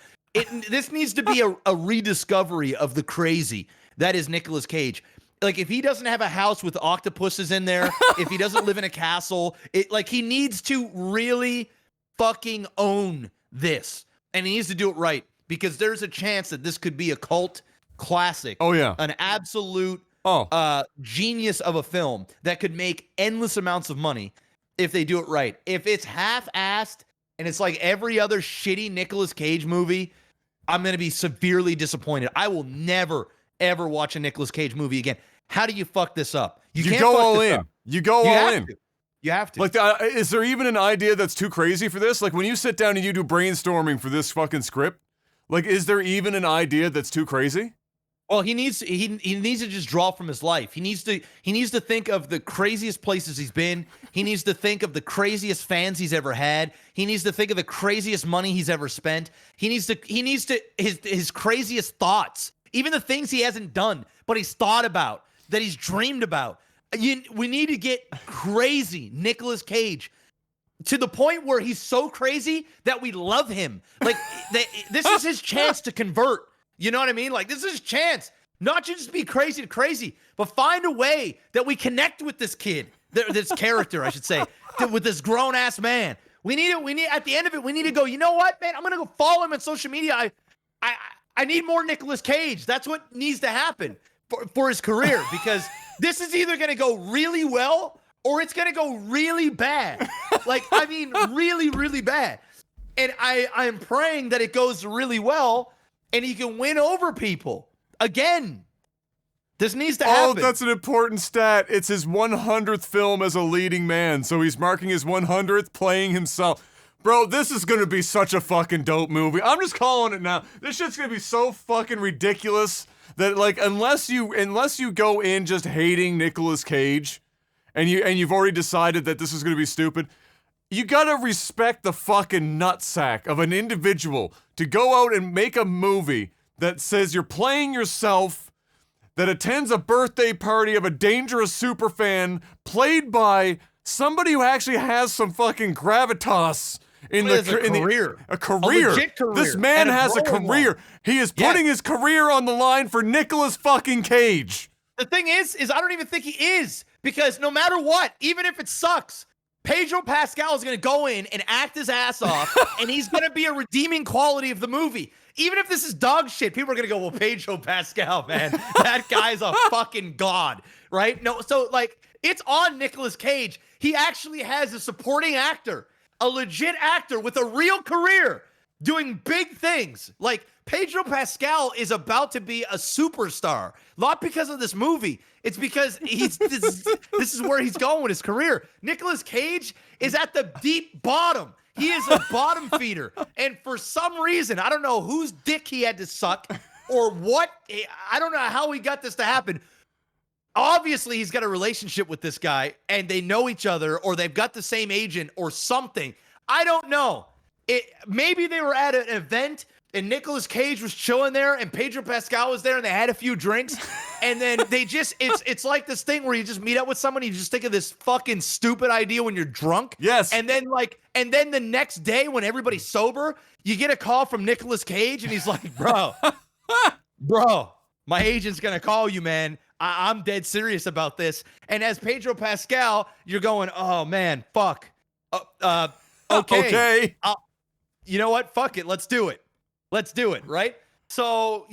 This needs to be a rediscovery of the crazy that is Nicolas Cage. Like, if he doesn't have a house with octopuses in there, if he doesn't live in a castle, he needs to really fucking own this. And he needs to do it right, because there's a chance that this could be a cult classic. Oh, yeah. An absolute genius of a film that could make endless amounts of money if they do it right. If it's half-assed and it's like every other shitty Nicolas Cage movie, I'm going to be severely disappointed. I will never, ever watch a Nicolas Cage movie again. How do you fuck this up? You can't go fuck all this in. up. You go all in. You have to. Like, is there even an idea that's too crazy for this? Like, when you sit down and you do brainstorming for this fucking script, like, is there even an idea that's too crazy? Well, he needs to just draw from his life. He needs to think of the craziest places he's been. He needs to think of the craziest fans he's ever had. He needs to think of the craziest money he's ever spent. He needs to his craziest thoughts, even the things he hasn't done, but he's thought about, that he's dreamed about. We need to get crazy Nicolas Cage to the point where he's so crazy that we love him. Like, this is his chance to convert. You know what I mean? Like, this is his chance. Not to just be crazy to crazy, but find a way that we connect with this kid, this character, I should say, with this grown-ass man. We need at the end of it, we need to go, you know what, man? I'm going to go follow him on social media. I need more Nicolas Cage. That's what needs to happen for his career, because this is either going to go really well or it's going to go really bad. Like, I mean, really, really bad. And I'm praying that it goes really well and he can win over people. Again, this needs to happen. Oh, that's an important stat. It's his 100th film as a leading man, so he's marking his 100th playing himself. Bro, this is gonna be such a fucking dope movie. I'm just calling it now. This shit's gonna be so fucking ridiculous that like unless you go in just hating Nicolas Cage and you've already decided that this is gonna be stupid, you gotta respect the fucking nutsack of an individual to go out and make a movie that says you're playing yourself, that attends a birthday party of a dangerous superfan played by somebody who actually has some fucking gravitas in a career. A career. A legit career. This man And a has a growing career. one. He is putting his career on the line for Nicolas fucking Cage. The thing is I don't even think he is, because no matter what, even if it sucks, Pedro Pascal is going to go in and act his ass off, and he's going to be a redeeming quality of the movie. Even if this is dog shit, people are going to go, well, Pedro Pascal, man, that guy's a fucking god, right? No, so, like, it's on Nicolas Cage. He actually has a supporting actor, a legit actor with a real career doing big things. Like, Pedro Pascal is about to be a superstar, not because of this movie. It's because this is where he's going with his career. Nicolas Cage is at the deep bottom. He is a bottom feeder. And for some reason, I don't know whose dick he had to suck or what. I don't know how he got this to happen. Obviously, he's got a relationship with this guy and they know each other, or they've got the same agent or something. I don't know. Maybe they were at an event and Nicolas Cage was chilling there and Pedro Pascal was there and they had a few drinks, and then they just, it's like this thing where you just meet up with someone, you just think of this fucking stupid idea when you're drunk. Yes. And then the next day when everybody's sober, you get a call from Nicolas Cage and he's like, bro, my agent's going to call you, man. I'm dead serious about this. And as Pedro Pascal, you're going, oh man, fuck. Okay. Okay. You know what? Fuck it. Let's do it. Right? So,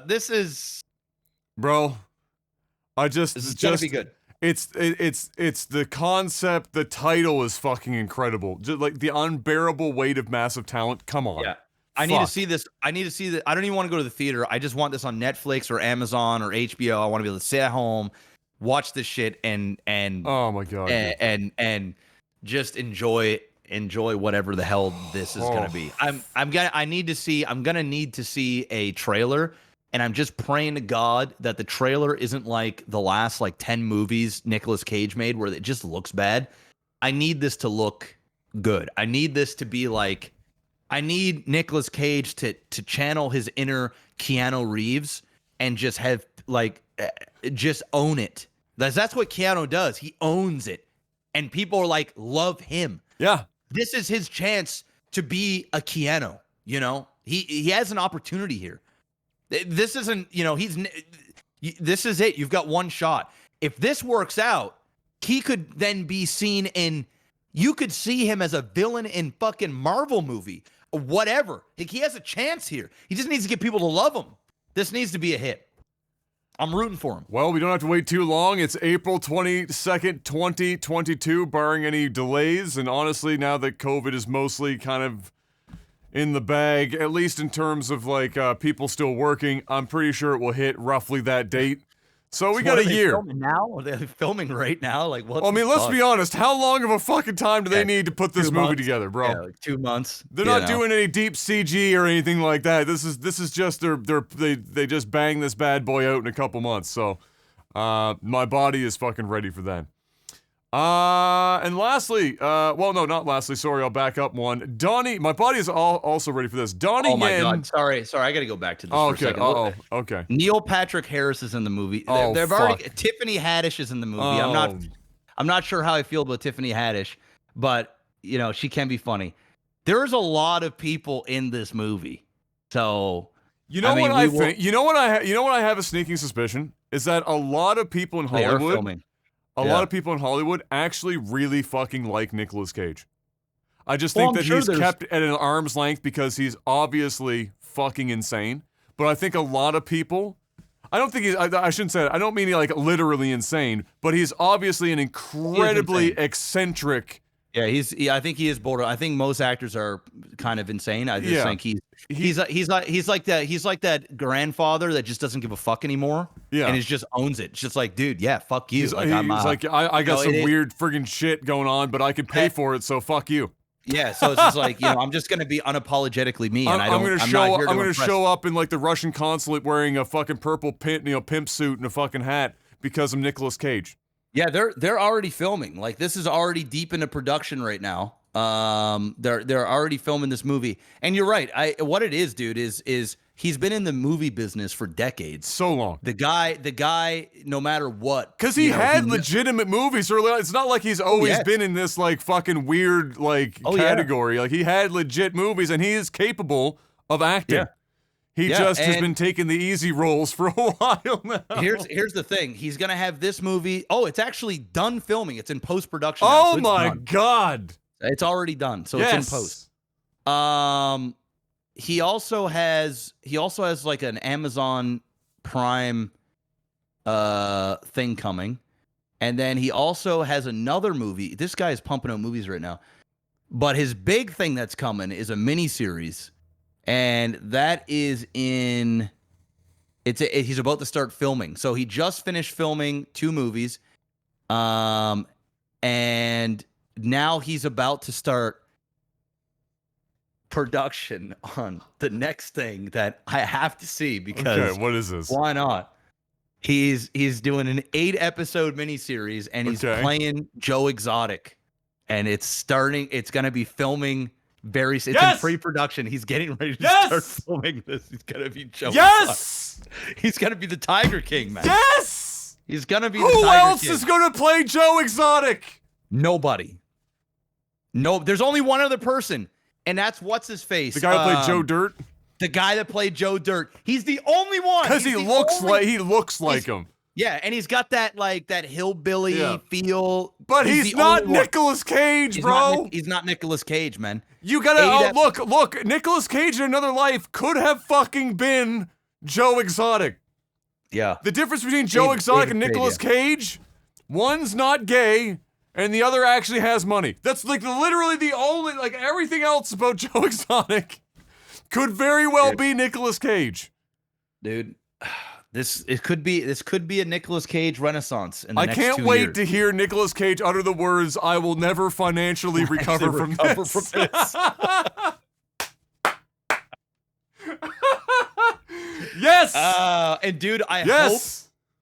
this is Bro, this is gonna be good. It's the concept, the title is fucking incredible. Just like the unbearable weight of massive talent. Come on. Yeah. I need to see this. I don't even want to go to the theater. I just want this on Netflix or Amazon or HBO. I want to be able to sit at home, watch this shit and oh my god. And just enjoy whatever the hell this is gonna be. I'm gonna need to see a trailer, and I'm just praying to God that the trailer isn't like the last 10 movies Nicolas Cage made where it just looks bad. I need this to look good. I need this to be like, I need Nicolas Cage to channel his inner Keanu Reeves and just have just own it. That's what Keanu does. He owns it, and people are love him. Yeah. This is his chance to be a Keanu, He has an opportunity here. This isn't, this is it. You've got one shot. If this works out, he could then be seen you could see him as a villain in fucking Marvel movie, or whatever. He has a chance here. He just needs to get people to love him. This needs to be a hit. I'm rooting for him. Well, we don't have to wait too long. It's April 22nd, 2022, barring any delays. And honestly, now that COVID is mostly kind of in the bag, at least in terms of people still working, I'm pretty sure it will hit roughly that date. So we got a year. Filming now? Are they filming right now? What? Well, I mean, let's be honest. How long of a fucking time do they need to put this movie together, bro? Yeah, 2 months. They're not doing any deep CG or anything like that. This is just they just bang this bad boy out in a couple months. So, my body is fucking ready for that. And lastly, well, no, not lastly. Sorry, I'll back up one. Donnie, my body is also ready for this. Donnie Yen. Oh my god, sorry, I got to go back to this for a second. Okay. Neil Patrick Harris is in the movie. They've already. Tiffany Haddish is in the movie. I'm not sure how I feel about Tiffany Haddish, but she can be funny. There's a lot of people in this movie, so what I think. You know what I have a sneaking suspicion is that a lot of people in Hollywood. A lot of people in Hollywood actually really fucking like Nicolas Cage. I just think that he's kept at an arm's length because he's obviously fucking insane. But I think a lot of people, I don't think I shouldn't say it. I don't mean he literally insane, but he's obviously an incredibly eccentric. Yeah, I think he is border. I think most actors are kind of insane. I just think he's like that grandfather that just doesn't give a fuck anymore. Yeah, and he just owns it. It's just like, dude, yeah, fuck you. I got some weird friggin' shit going on, but I can pay for it, so fuck you. Yeah, so it's just like, I'm just gonna be unapologetically me, and I'm gonna I'm show. not here to I'm gonna impress. show up in like the Russian consulate wearing a fucking purple pimp suit and a fucking hat because I'm Nicolas Cage. Yeah, they're already filming. Like this is already deep into production right now. They're already filming this movie, and you're right. What it is, dude, is he's been in the movie business for decades. So long. The guy, no matter what, Because he had legitimate movies early on. It's not like he's always been in this like fucking weird like category. Like he had legit movies, and he is capable of acting. Yeah. He just has been taking the easy roles for a while now. Here's the thing. He's gonna have this movie. Oh, it's actually done filming. It's in post production. Oh my god! It's already done. So it's in post. He also has like an Amazon Prime thing coming, and then he also has another movie. This guy is pumping out movies right now, but his big thing that's coming is a mini series. And that is he's about to start filming. So he just finished filming 2 movies. And now he's about to start production on the next thing that I have to see because okay, what is this? Why not? He's doing an 8-episode miniseries and he's playing Joe Exotic. And it's gonna be filming it's in pre-production. He's getting ready to start filming this. He's gonna be Joe. Yes, he's gonna be the Tiger King, man. Yes, he's gonna be. Who the Tiger else King. is gonna play Joe Exotic? Nobody. No, there's only one other person, and that's what's his face. The guy who played Joe Dirt. The guy that played Joe Dirt. He's the only one. Because he looks like him. Yeah, and he's got that hillbilly feel. But he's not Nicolas Cage, bro. He's not Nicolas Cage, man. You gotta look. Nicolas Cage in another life could have fucking been Joe Exotic. Yeah. The difference between Joe Exotic and Nicolas Cage, one's not gay, and the other actually has money. That's like literally the only everything else about Joe Exotic could very well be Nicolas Cage. Dude. This could be a Nicolas Cage renaissance in the I next can't 2 wait years. to hear Nicolas Cage utter the words, "I will never financially recover from this." Yes. And dude, I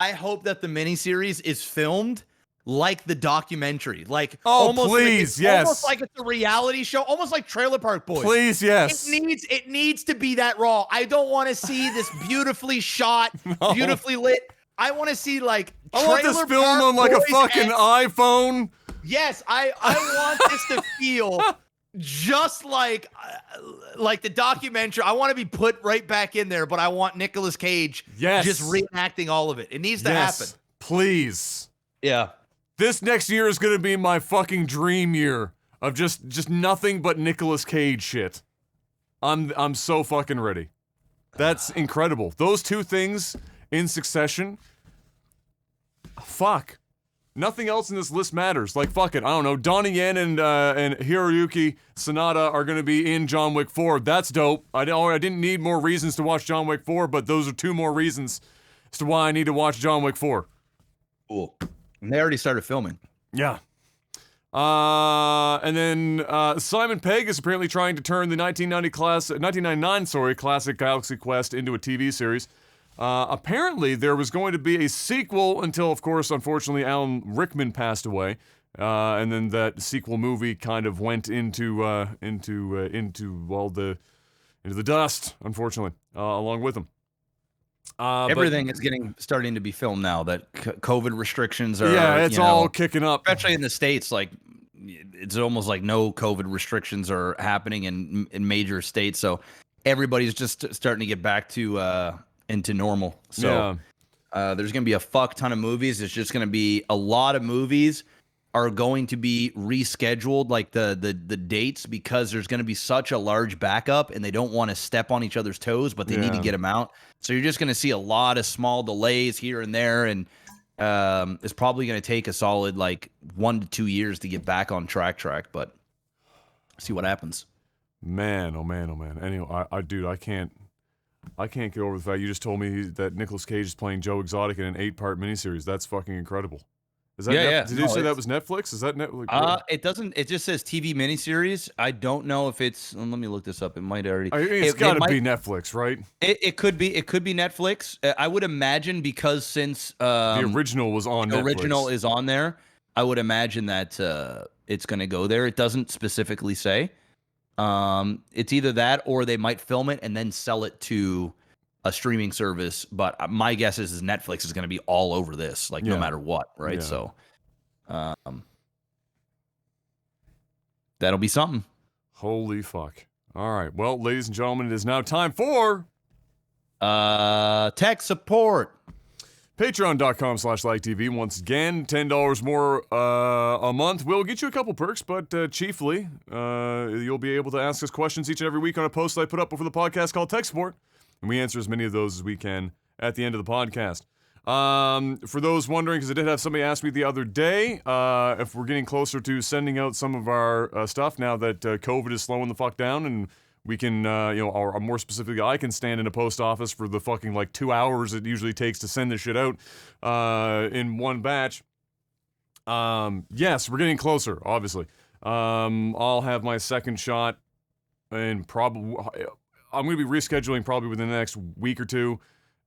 hope that the miniseries is filmed like the documentary, almost like it's a reality show, almost like Trailer Park Boys. Please, yes. It needs to be that raw. I don't want to see this beautifully shot, beautifully lit. I want to see I want this filmed on like a fucking iPhone. Yes, I want this to feel just like the documentary. I want to be put right back in there, but I want Nicolas Cage just reenacting all of it. It needs to happen. Please. Yeah. This next year is gonna be my fucking dream year of just nothing but Nicolas Cage shit. I'm so fucking ready. That's incredible. Those 2 things in succession. Fuck. Nothing else in this list matters. Fuck it. I don't know. Donnie Yen and Hiroyuki Sanada are gonna be in John Wick 4. That's dope. I didn't need more reasons to watch John Wick 4, but those are 2 more reasons as to why I need to watch John Wick 4. Cool. And they already started filming. Yeah. And then Simon Pegg is apparently trying to turn the 1999 classic Galaxy Quest into a TV series. Apparently, there was going to be a sequel until, of course, unfortunately, Alan Rickman passed away. And then that sequel movie kind of went into the dust, unfortunately, along with him. Everything is starting to be filmed now that COVID restrictions are. Yeah, it's all kicking up. Especially in the States, it's almost like no COVID restrictions are happening in major states. So everybody's just starting to get back to into normal. So there's going to be a fuck ton of movies. There's just going to be a lot of movies are going to be rescheduled, the dates, because there's going to be such a large backup and they don't want to step on each other's toes, but they need to get them out. So you're just going to see a lot of small delays here and there, and it's probably going to take a solid 1 to 2 years to get back on track, but see what happens. Man, oh man, oh man. Anyway, I can't get over the fact you just told me that Nicolas Cage is playing Joe Exotic in an 8-part miniseries. That's fucking incredible. Is that Yeah. Did you say that was Netflix? Is that Netflix? It doesn't. It just says TV miniseries. I don't know if it's. Let me look this up. It might already. It's got to be Netflix, right? It could be. It could be Netflix. I would imagine because since the original was on the Netflix. original is on there, I would imagine that it's going to go there. It doesn't specifically say. It's either that or they might film it and then sell it to a streaming service. But my guess is Netflix is going to be all over this, like no matter what, right? Yeah. So, that'll be something. Holy fuck! All right, well, ladies and gentlemen, it is now time for tech support. Patreon.com/LikeTV. Once again, $10 more a month will get you a couple perks, but chiefly, you'll be able to ask us questions each and every week on a post I put up before the podcast called Tech Support, and we answer as many of those as we can at the end of the podcast. For those wondering, because I did have somebody ask me the other day, if we're getting closer to sending out some of our stuff now that COVID is slowing the fuck down, and we can, or more specifically, I can stand in a post office for the fucking 2 hours it usually takes to send this shit out in one batch. Yes, we're getting closer, obviously. I'll have my second shot, and probably I'm going to be rescheduling probably within the next week or two,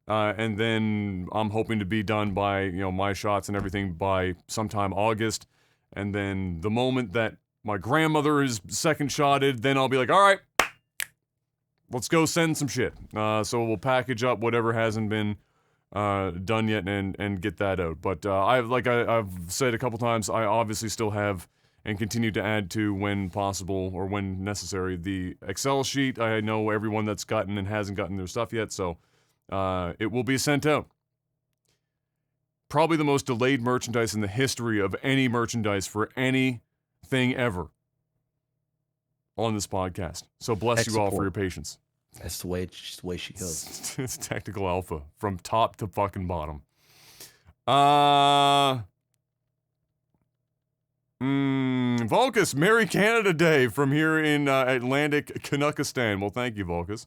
and then I'm hoping to be done by my shots and everything by sometime August, and then the moment that my grandmother is second shotted, then I'll be like, all right. Let's go send some shit. So we'll package up whatever hasn't been done yet and get that out. But I've said a couple times, I obviously still have and continue to add to when possible or when necessary the Excel sheet. I know everyone that's gotten and hasn't gotten their stuff yet, so it will be sent out. Probably the most delayed merchandise in the history of any merchandise for anything ever on this podcast. So bless you all for your patience. That's the way she goes. It's technical alpha from top to fucking bottom. Volkus, Merry Canada Day from here in Atlantic Canuckistan. Well, thank you, Volkus.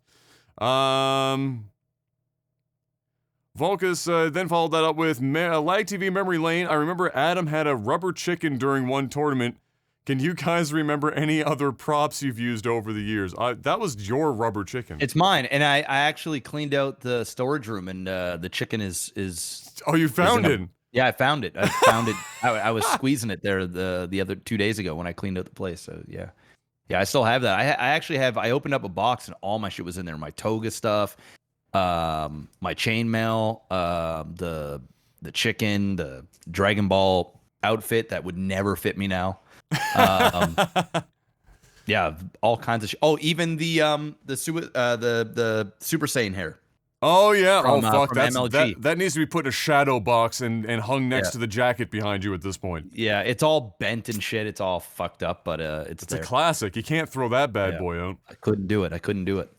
Volkus then followed that up with Lag TV Memory Lane. I remember Adam had a rubber chicken during one tournament. Can you guys remember any other props you've used over the years? That was your rubber chicken. It's mine, and I actually cleaned out the storage room, and the chicken is. Oh, you found it? Yeah, I found it. I found it. I was squeezing it there the other 2 days ago when I cleaned out the place. So yeah, I still have that. I actually have. I opened up a box and all my shit was in there. My toga stuff, my chainmail, the chicken, the Dragon Ball outfit that would never fit me now. Yeah, all kinds of oh, even the Super Saiyan hair. Oh yeah, from, fuck, from that's MLG. that needs to be put in a shadow box and hung next to the jacket behind you at this point. Yeah, it's all bent and shit. It's all fucked up, but it's a classic. You can't throw that bad boy out. I couldn't do it.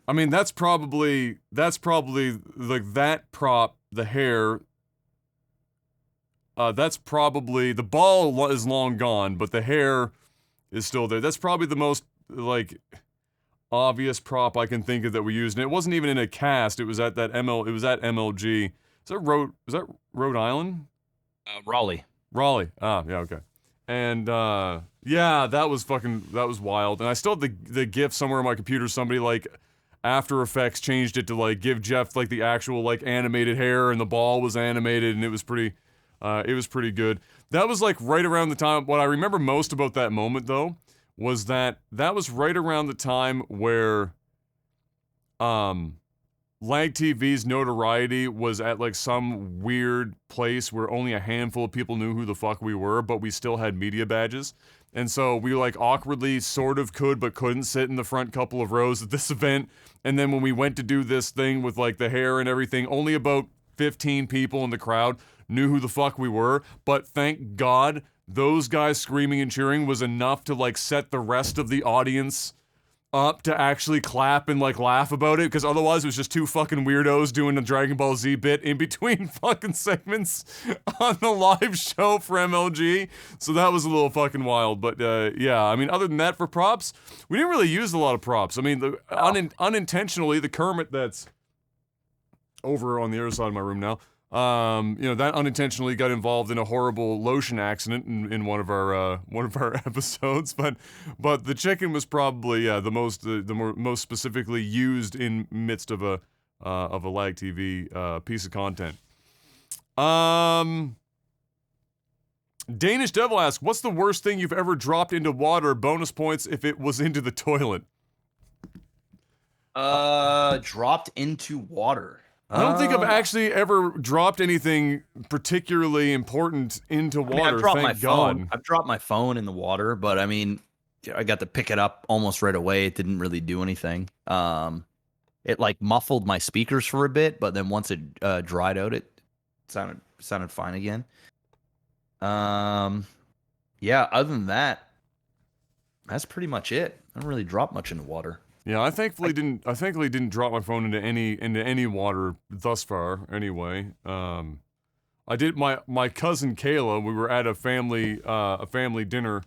I mean, that's probably like that prop, the hair. That's probably the ball is long gone, but the hair is still there. That's probably the most obvious prop I can think of that we used, and it wasn't even in a cast. It was at that It was at MLG. Is that Rhode Island? Raleigh. Ah, yeah, okay. And yeah, that was wild. And I still have the GIF somewhere on my computer. Somebody After Effects changed it to give Jeff the actual animated hair, and the ball was animated, and it was pretty good. That was right around the time. What I remember most about that moment, though, was that was right around the time where Lag TV's notoriety was at some weird place where only a handful of people knew who the fuck we were, but we still had media badges. And so we awkwardly sort of could but couldn't sit in the front couple of rows at this event. And then when we went to do this thing with the hair and everything, only about 15 people in the crowd knew who the fuck we were, but thank God those guys screaming and cheering was enough to set the rest of the audience up to actually clap and laugh about it, because otherwise it was just two fucking weirdos doing a Dragon Ball Z bit in between fucking segments on the live show for MLG. So that was a little fucking wild. But yeah, I mean, other than that, for props, we didn't really use a lot of props. I mean, unintentionally, the Kermit that's over on the other side of my room now, That unintentionally got involved in a horrible lotion accident in one of our episodes. But the chicken was probably the most specifically used in midst of a Lag TV piece of content. Danish Devil asks, "What's the worst thing you've ever dropped into water? Bonus points if it was into the toilet." Dropped into water. I don't think I've actually ever dropped anything particularly important into water. I've dropped my thank God. phone. I've dropped my phone in the water, but I mean, I got to pick it up almost right away. It didn't really do anything. It like muffled my speakers for a bit, but then once it dried out, it sounded fine again. Yeah. Other than that, that's pretty much it. I don't really drop much into water. Yeah, I thankfully didn't drop my phone into any water thus far. Anyway, I did my cousin Kayla. We were at a family dinner,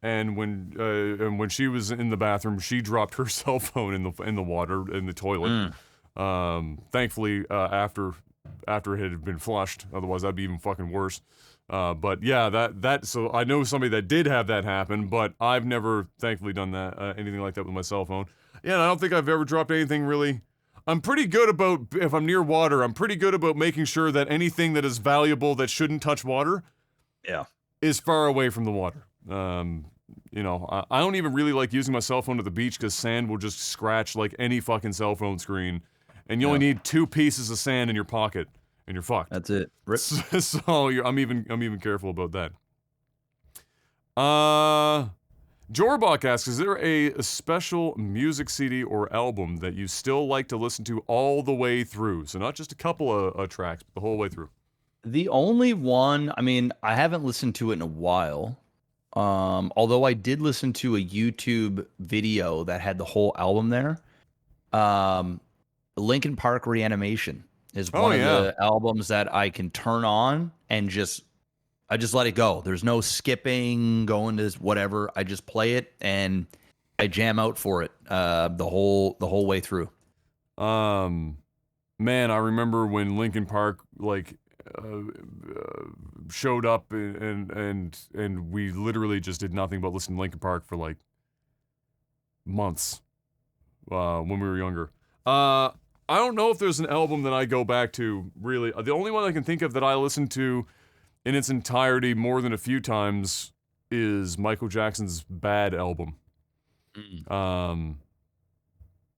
and when she was in the bathroom, she dropped her cell phone in the water in the toilet. Thankfully, after it had been flushed, otherwise that'd be even fucking worse. But yeah, so I know somebody that did have that happen, but I've never thankfully done that anything like that with my cell phone. Yeah, I don't think I've ever dropped anything really. I'm pretty good about, if I'm near water, I'm pretty good about making sure that anything that is valuable that shouldn't touch water, is far away from the water. I don't even really like using my cell phone at the beach because sand will just scratch like any fucking cell phone screen, and you only need 2 pieces of sand in your pocket, and you're fucked. That's it. Rip. So I'm even careful about that. Jorbach asks, is there a special music CD or album that you still like to listen to all the way through? So not just a couple of tracks, but the whole way through. The only one, I mean, I haven't listened to it in a while. Although I did listen to a YouTube video that had the whole album there. Linkin Park Reanimation is one of the albums that I can turn on and I just let it go. There's no skipping, going to whatever. I just play it and I jam out for it the whole way through. Man, I remember when Linkin Park showed up and we literally just did nothing but listen to Linkin Park for like months when we were younger. I don't know if there's an album that I go back to really. The only one I can think of that I listen to in its entirety more than a few times is Michael Jackson's Bad album.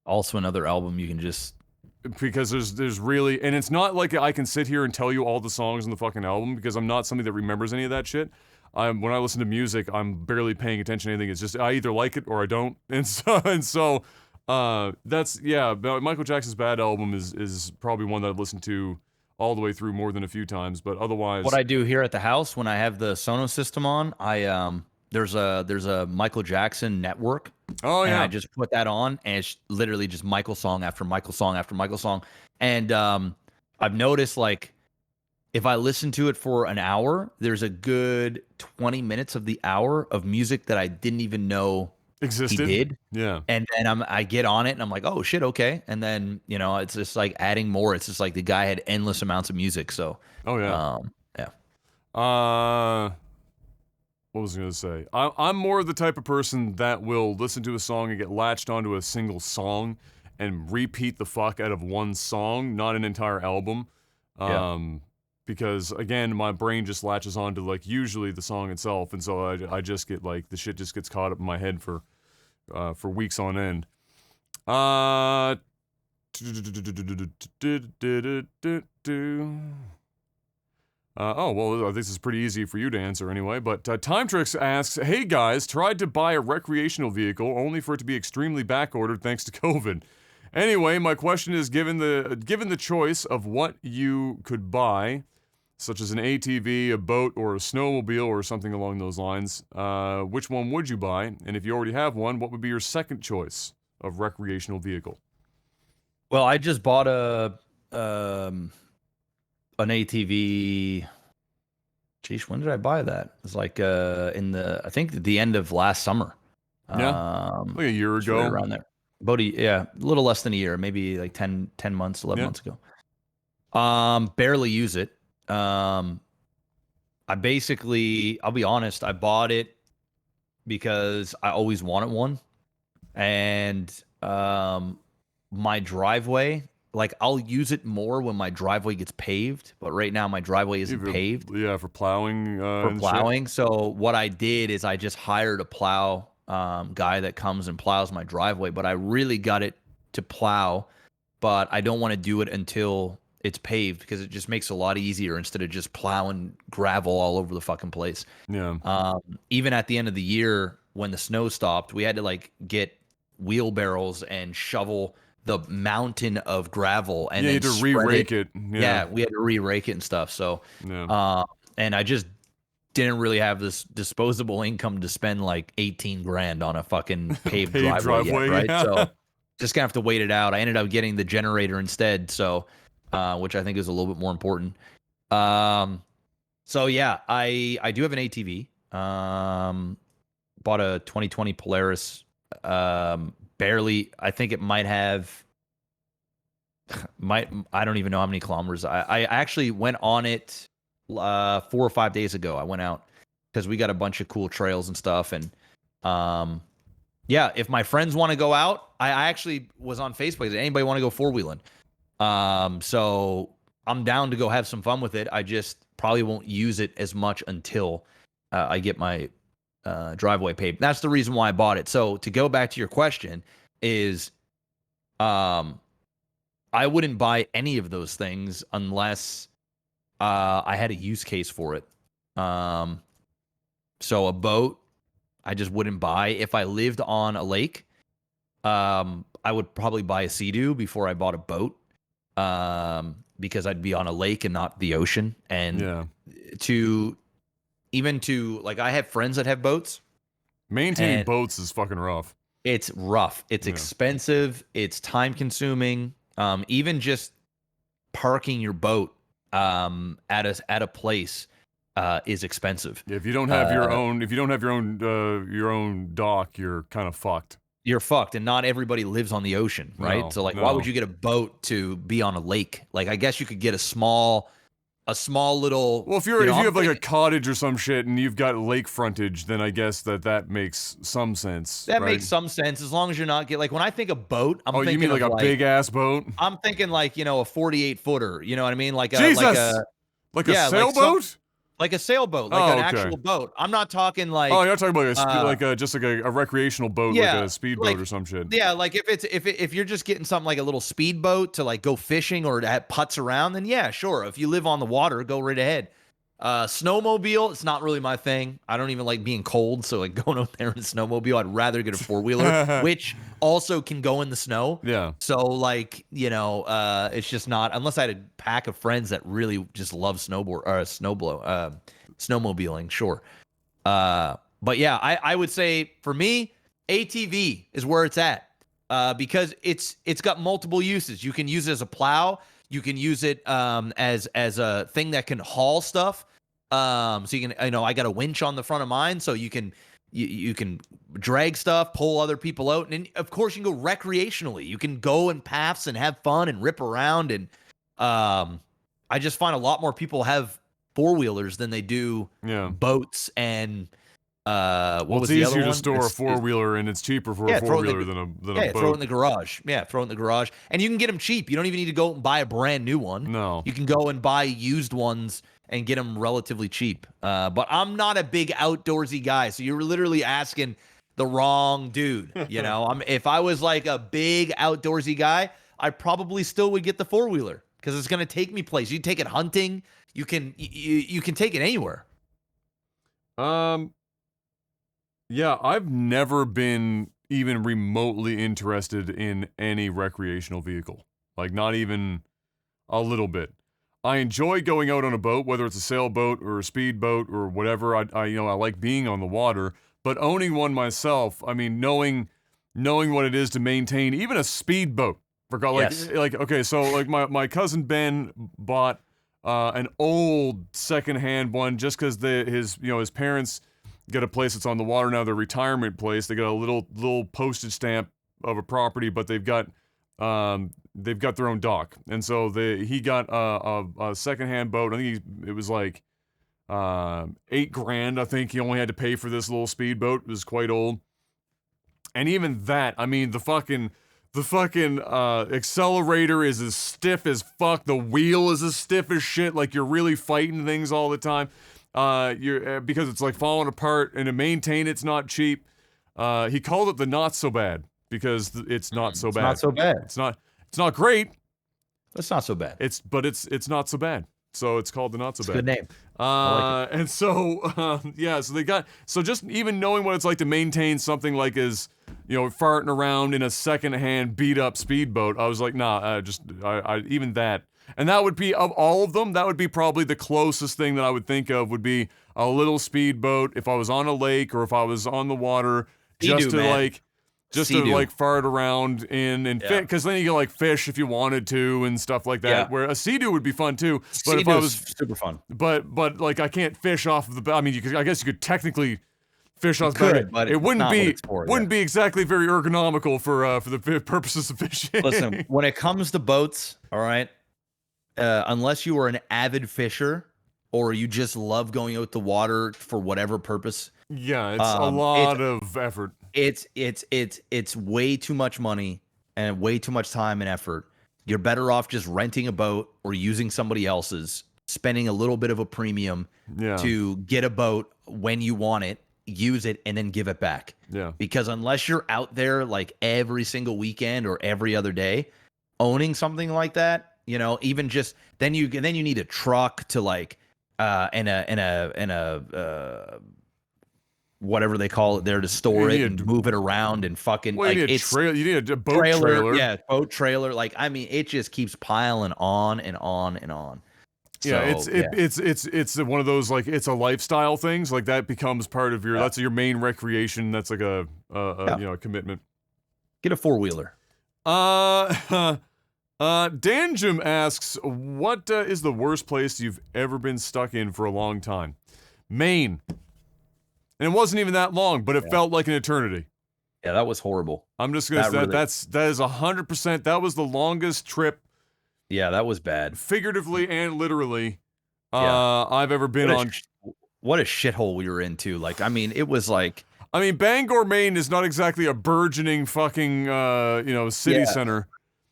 Also another album you can just... Because there's really... And it's not like I can sit here and tell you all the songs in the fucking album, because I'm not somebody that remembers any of that shit. When I listen to music, I'm barely paying attention to anything. It's just, I either like it or I don't. And so that's... Yeah, Michael Jackson's Bad album is probably one that I've listened to all the way through more than a few times, but otherwise... What I do here at the house when I have the Sonos system on, there's a Michael Jackson network. Oh, yeah. And I just put that on, and it's literally just Michael song after Michael song after Michael song. And I've noticed, like, if I listen to it for an hour, there's a good 20 minutes of the hour of music that I didn't even know existed. He did. Yeah. And then I get on it and I'm like, oh shit, okay. And then, it's just like adding more. It's just like the guy had endless amounts of music. So oh yeah. Yeah. What was I gonna say? I'm more the type of person that will listen to a song and get latched onto a single song and repeat the fuck out of one song, not an entire album. Because again, my brain just latches onto like usually the song itself, and so I just get like the shit just gets caught up in my head for weeks on end. Oh well, this is pretty easy for you to answer anyway. But Time Tricks asks, "Hey guys, tried to buy a recreational vehicle only for it to be extremely backordered thanks to COVID. Anyway, my question is, given the choice of what you could buy, such as an ATV, a boat, or a snowmobile, or something along those lines, which one would you buy? And if you already have one, what would be your second choice of recreational vehicle?" Well, I just bought an ATV. Jeez, when did I buy that? It's like I think the end of last summer. Like a year ago. Right around there. A little less than a year, maybe like 10 months, 11 months ago. Barely use it. I basically, I'll be honest, I bought it because I always wanted one. And my driveway, like I'll use it more when my driveway gets paved, but right now my driveway isn't paved Yeah, for plowing. for and plowing. So what I did is I just hired a plow guy that comes and plows my driveway, but I really got it to plow, but I don't want to do it until it's paved because it just makes it a lot easier instead of just plowing gravel all over the fucking place. shit. Yeah. Even at the end of the year when the snow stopped, we had to like get wheelbarrows and shovel the mountain of gravel and Yeah, you then had to re-rake it. Yeah, we had to re-rake it and stuff. So, Yeah. and I just didn't really have this disposable income to spend like 18 grand on a fucking paved driveway, yet, right? yeah. So just gonna have to wait it out. I ended up getting the generator instead, so which I think is a little bit more important. So yeah, I do have an ATV. Bought a 2020 Polaris. Barely, I think it might have I don't even know how many kilometers. I actually went on it 4 or 5 days ago. I went out because we got a bunch of cool trails and stuff. And yeah, if my friends want to go out, I actually was on Facebook. Did anybody want to go four-wheeling? So I'm down to go have some fun with it. I just probably won't use it as much until I get my driveway paved. That's the reason why I bought it. So to go back to your question is, I wouldn't buy any of those things unless I had a use case for it. So a boat, I just wouldn't buy. If I lived on a lake, I would probably buy a Sea-Doo before I bought a boat, because I'd be on a lake and not the ocean. And Yeah. to like, I have friends that have boats. Maintaining And boats is fucking rough. it's rough. It's Yeah. expensive. It's time consuming. Even just parking your boat at a place is expensive. Yeah, if you don't have your own dock, you're kind of fucked. You're fucked, and not everybody lives on the ocean, right? No, So like, why no. would you get a boat to be on a lake? Like, I guess you could get a small little. Well, if you have like a cottage or some shit and you've got lake frontage, then I guess that makes some sense. That right? makes some sense as long as you're not like, when I think of boat, I'm thinking you mean like of a big ass boat? I'm thinking like, a 48-footer. You know what I mean? Like a Jesus! like Like a sailboat? like a sailboat, like Oh, an okay. actual boat. I'm not talking like. Oh, you're talking about just like a recreational boat, yeah, like a speedboat like- or some shit. Yeah, like if you're just getting something like a little speedboat to like go fishing or to have putts around, then yeah, sure. If you live on the water, go right ahead. Snowmobile, it's not really my thing. I don't even like being cold, so like going out there in a snowmobile, I'd rather get a four-wheeler, which also can go in the snow. Yeah. So like, it's just not, unless I had a pack of friends that really just love snowmobiling, sure. But yeah, I would say for me, ATV is where it's at. Because it's got multiple uses. You can use it as a plow. You can use it as a thing that can haul stuff. So you can, I got a winch on the front of mine, so you can drag stuff, pull other people out, and of course you can go recreationally. You can go in paths and have fun and rip around. And I just find a lot more people have four-wheelers than they do boats and. It's easier to store a four-wheeler, and it's cheaper for a four-wheeler than a boat. Throw it in the garage. Yeah, throw it in the garage. And you can get them cheap. You don't even need to go and buy a brand new one. No. You can go and buy used ones and get them relatively cheap. But I'm not a big outdoorsy guy, so you're literally asking the wrong dude. If I was like a big outdoorsy guy, I probably still would get the four-wheeler because it's going to take me places. You take it hunting. You can take it anywhere. Yeah, I've never been even remotely interested in any recreational vehicle. Like, not even a little bit. I enjoy going out on a boat, whether it's a sailboat or a speedboat or whatever. I like being on the water, but owning one myself, I mean, knowing what it is to maintain even a speedboat. My cousin Ben bought an old secondhand one just because his parents get a place that's on the water now, their retirement place. They got a little postage stamp of a property, but they've got they've got their own dock, and so he got a secondhand boat. I think it was like $8,000. I think he only had to pay for this little speedboat. It was quite old, and even that, I mean, the fucking accelerator is as stiff as fuck. The wheel is as stiff as shit. Like you're really fighting things all the time. Because it's like falling apart, and to maintain it's not cheap. He called it the not so bad because it's not so bad. Not so bad. It's not great. It's not so bad. It's not so bad. So it's called the not so bad. Good name. And so so just even knowing what it's like to maintain something like as, farting around in a secondhand beat up speedboat, I was like, nah, even that. And that would be, of all of them, that would be probably the closest thing that I would think of would be a little speedboat if I was on a lake or if I was on the water, just to fart around in and fit, because then you can like fish if you wanted to and stuff like that. Yeah. Where a Sea-Doo would be fun too, but if Sea-Doo I is was super fun. but like I can't fish off of the. I mean, I guess you could technically fish off, but it wouldn't wouldn't be exactly very ergonomical for the purposes of fishing. Listen, when it comes to boats, all right, unless you are an avid fisher or you just love going out the water for whatever purpose. Yeah, it's a lot of effort. It's way too much money and way too much time and effort. You're better off just renting a boat or using somebody else's, spending a little bit of a premium to get a boat when you want it, use it, and then give it back. Yeah. Because unless you're out there like every single weekend or every other day, owning something like that, even just then you need a truck to like and a whatever they call it there to store it and move it around and fucking you need a boat trailer. Yeah, boat trailer. Like, I mean, it just keeps piling on and on and on. Yeah, So, it's one of those, like, it's a lifestyle things, like that becomes part of your that's your main recreation. That's like a commitment. Get a 4-wheeler. Danjum asks, what is the worst place you've ever been stuck in for a long time? Maine. And it wasn't even that long, but it felt like an eternity. Yeah, that was horrible. I'm just gonna say that is 100%. That was the longest trip. Yeah, that was bad. Figuratively and literally, I've ever been on. What a shithole we were into. Like, I mean, it was like. I mean, Bangor, Maine is not exactly a burgeoning fucking, city center.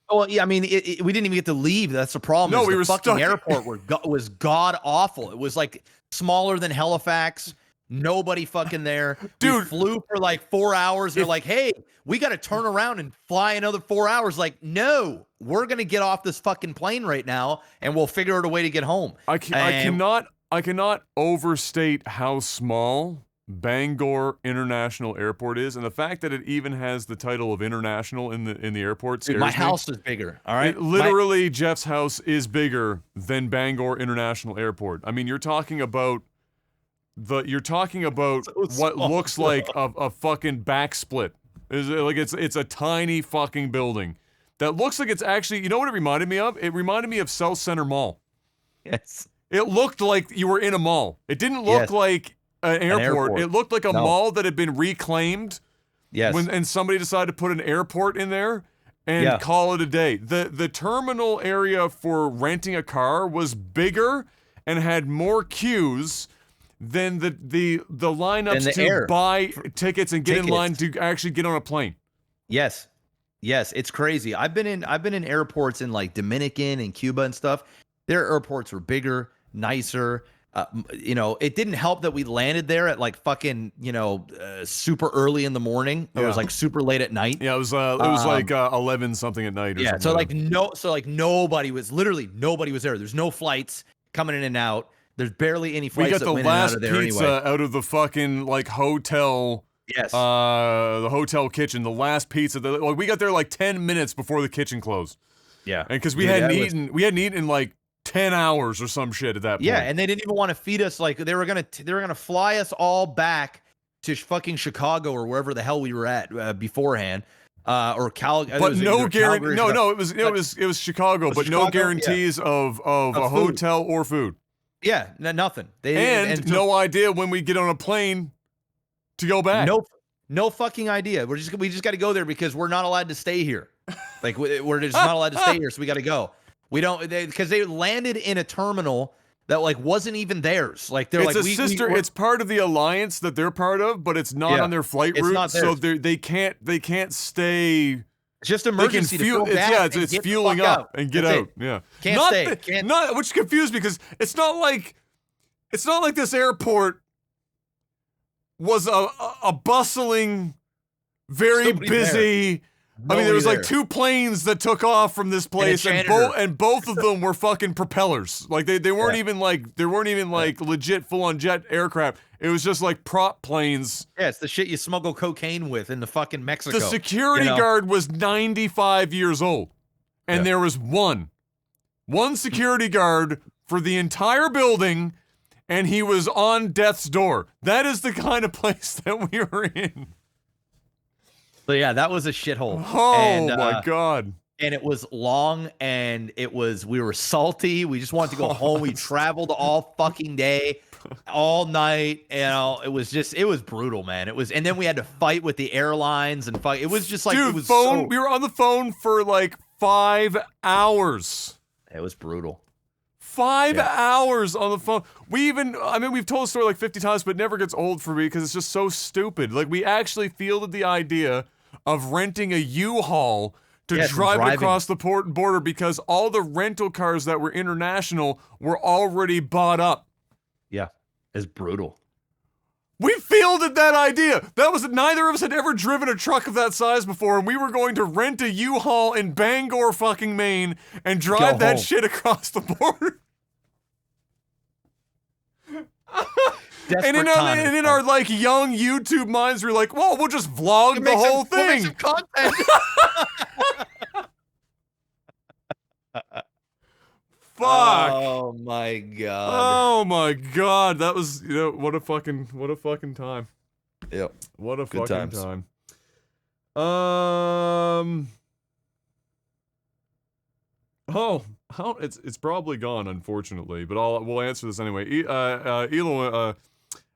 Oh, yeah, I mean, we didn't even get to leave. That's the problem. No, we were fucking stuck. Airport was god awful. It was like smaller than Halifax. Nobody fucking there. Dude, we flew for like 4 hours. They're like, hey, we got to turn around and fly another 4 hours. Like, no, we're going to get off this fucking plane right now and we'll figure out a way to get home. I cannot overstate how small Bangor International Airport is, and the fact that it even has the title of international in the airport scares Dude, my me. house is bigger, all right? Literally, Jeff's house is bigger than Bangor International Airport. I mean, you're talking about what looks like a fucking backsplit. It's a tiny fucking building that looks like it's actually, you know what it reminded me of? It reminded me of South Center Mall. Yes. It looked like you were in a mall. It didn't look like an airport. It looked like a mall that had been reclaimed. Yes. And somebody decided to put an airport in there and call it a day. The terminal area for renting a car was bigger and had more queues than the lineups to buy tickets and get in line to actually get on a plane. Yes. Yes, it's crazy. I've been in airports in like Dominican and Cuba and stuff. Their airports were bigger, nicer. It didn't help that we landed there at like fucking, super early in the morning. It was like super late at night. Yeah, it was like 11 something at night or something. So nobody was there. There's no flights coming in and out. There's barely any flights. We got that the went last in and out of there pizza anyway. out of the fucking like hotel. Yes. The hotel kitchen. The last pizza. We got there like 10 minutes before the kitchen closed. Yeah. And because we hadn't eaten in like 10 hours or some shit at that point. Yeah, and they didn't even want to feed us. Like they were gonna fly us all back to fucking Chicago or wherever the hell we were at beforehand. Or Calgary. But no guarantee. No, it was Chicago, but no guarantees of a hotel or food. Yeah, nothing. No idea when we get on a plane to go back. No fucking idea. We just got to go there because we're not allowed to stay here. Like we're just not allowed to stay here, so we got to go. We don't because they landed in a terminal that like wasn't even theirs. Like they're it's like a sister. It's part of the alliance that they're part of, but it's not on their flight it's route, not so theirs. they can't stay. It's just They can emergency to fuel. fill gas and It's get the fueling fuck up out. and get That's out. it. Yeah, Can't not stay. the- Can't- not which confused because it's not like this airport was a bustling, very Somebody busy. I mean, there was like 2 planes that took off from this place, and both of them were fucking propellers. Like they weren't even like legit full on jet aircraft. It was just like prop planes. Yeah, it's the shit you smuggle cocaine with in the fucking Mexico. The security guard was 95 years old, and there was one security guard for the entire building, and he was on death's door. That is the kind of place that we were in. So yeah, that was a shithole. Oh my God. And it was long, and we were salty. We just wanted to go home. We traveled all fucking day, all night. You know, it was brutal, man. And then we had to fight with the airlines and fight. It was just like, dude, we were on the phone for like 5 hours. It was brutal. 5 hours on the phone. We've told the story like 50 times, but it never gets old for me because it's just so stupid. Like, we actually fielded the idea of renting a U-Haul to drive across the border because all the rental cars that were international were already bought up. Yeah, it's brutal. We fielded that idea. Neither of us had ever driven a truck of that size before, and we were going to rent a U-Haul in Bangor, fucking Maine, and drive that shit across the border. And in our like young YouTube minds, we're like, well, we'll just vlog the whole thing. We'll make some content. Fuck. Oh my God. Oh my God. That was, what a fucking time. Yep. What a Good fucking times. time. It's probably gone, unfortunately, but we'll answer this anyway.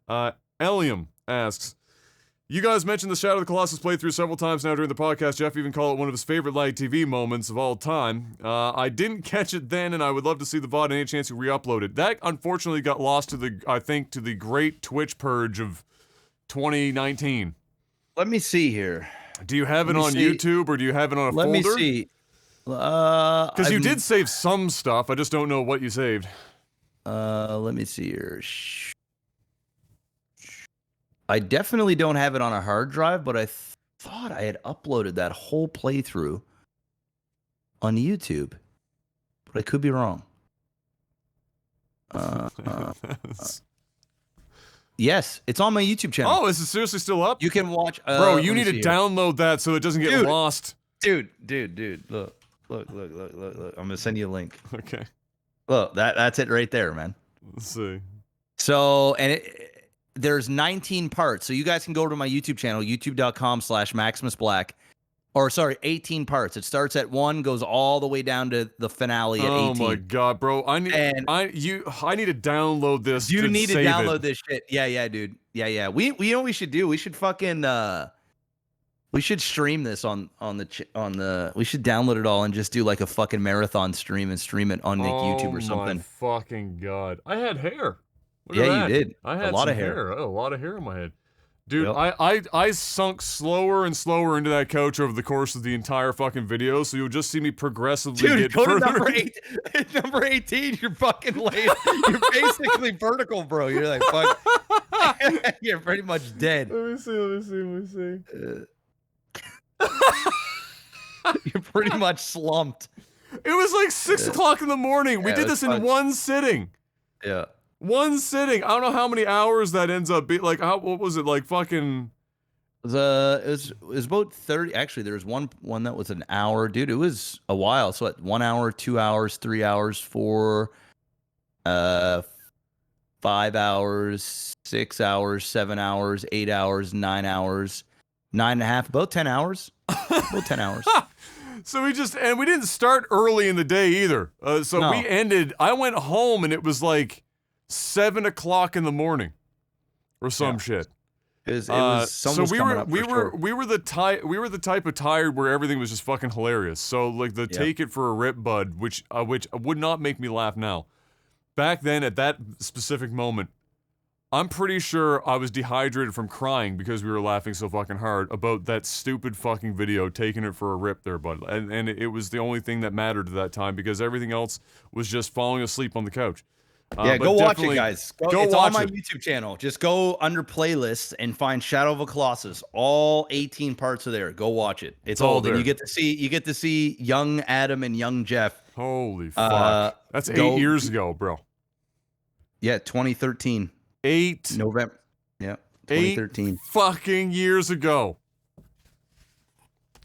Elium asks, you guys mentioned the Shadow of the Colossus playthrough several times now during the podcast. Jeff even called it one of his favorite live TV moments of all time. I didn't catch it then, and I would love to see the VOD any chance you re-upload it. That unfortunately got lost to the great Twitch purge of 2019. Let me see here. Do you have it on YouTube or do you have it on a folder? Let me see. Because you did save some stuff. I just don't know what you saved. Let me see here. I definitely don't have it on a hard drive, but I thought I had uploaded that whole playthrough on YouTube, but I could be wrong. Yes, it's on my YouTube channel. Oh, is it seriously still up? You can watch. Bro, you need to download that so it doesn't get lost. Dude, look. I'm gonna send you a link. Okay. Look, that's it right there, man. Let's see. So, and there's 19 parts. So you guys can go to my YouTube channel, youtube.com/MaximusBlack. Or sorry, 18 parts. It starts at 1, goes all the way down to the finale at 18. Oh my God, bro! I need to download this. You need to download this shit. Yeah, dude. Yeah. We we should do. We should fucking we should stream this on the. We should download it all and just do like a fucking marathon stream and stream it on YouTube or something. Oh my fucking God! I had hair. Look at Yeah, that. you did. I had a lot some of hair. I had a lot of hair in my head. Dude, Yep. I sunk slower and slower into that couch over the course of the entire fucking video, so you'll just see me progressively Dude, get go further. to number 18. You're fucking late. You're basically vertical, bro. You're like, fuck. You're pretty much dead. Let me see. You're pretty much slumped. It was like 6 o'clock in the morning. We Yeah, did it was this in fun. one sitting. Yeah. One sitting. I don't know how many hours that ends up being. Like, what was it? Like, fucking. It was about 30. Actually, there was one that was an hour. Dude, it was a while. So at 1 hour, 2 hours, 3 hours, 4, 5 hours, 6 hours, 7 hours, 8 hours, 9 hours, 9.5, about 10 hours. About 10 hours. So we didn't start early in the day either. So we ended. I went home and it was like 7 o'clock in the morning, or some shit. It was so we were the type of tired where everything was just fucking hilarious. So like the take it for a rip, bud, which would not make me laugh now. Back then, at that specific moment, I'm pretty sure I was dehydrated from crying because we were laughing so fucking hard about that stupid fucking video, taking it for a rip there, bud. And it was the only thing that mattered at that time because everything else was just falling asleep on the couch. Yeah, go watch it, guys. It's watch on my it. YouTube channel. Just go under playlists and find Shadow of a Colossus. All 18 parts are there. Go watch it. It's all old, there. and you get to see young Adam and young Jeff. Holy fuck! That's 8 years ago, bro. Yeah, 2013. November. Yeah, 2013. 8 fucking years ago.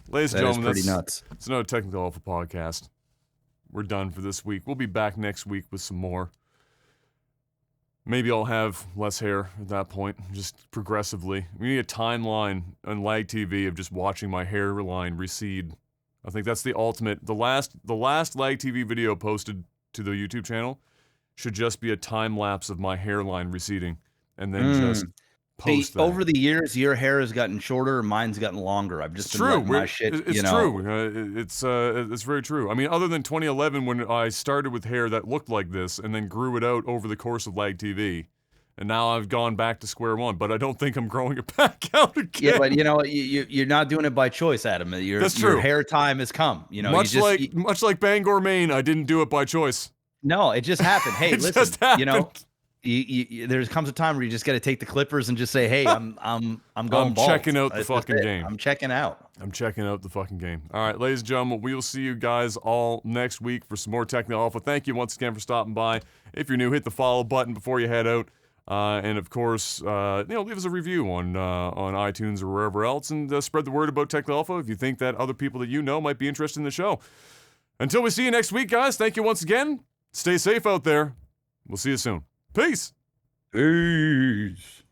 Ladies and gentlemen, pretty nuts. It's another Technical Alpha podcast. We're done for this week. We'll be back next week with some more. Maybe I'll have less hair at that point, just progressively. We need a timeline on Lag TV of just watching my hairline recede. I think that's the ultimate. The last Lag TV video posted to the YouTube channel should just be a time lapse of my hairline receding, and then just post that. Over the years, your hair has gotten shorter, mine's gotten longer. I've just been letting my shit. It's true. It's very true. I mean, other than 2011 when I started with hair that looked like this, and then grew it out over the course of Lag TV, and now I've gone back to square one. But I don't think I'm growing it back out again. Yeah, but you know, you're not doing it by choice, Adam. That's true. Your hair time has come. You know, much like Bangor, Maine, I didn't do it by choice. No, it just happened. Hey, It listen, just happened. you know, there comes a time where you just got to take the clippers and just say, "Hey, I'm going bald. Checking out the fucking game. I'm checking out. I'm checking out the fucking game." All right, ladies and gentlemen, we will see you guys all next week for some more Technical Alpha. Thank you once again for stopping by. If you're new, hit the follow button before you head out, and of course, leave us a review on iTunes or wherever else, and spread the word about Technical Alpha if you think that other people that you know might be interested in the show. Until we see you next week, guys. Thank you once again. Stay safe out there. We'll see you soon. Peace. Peace.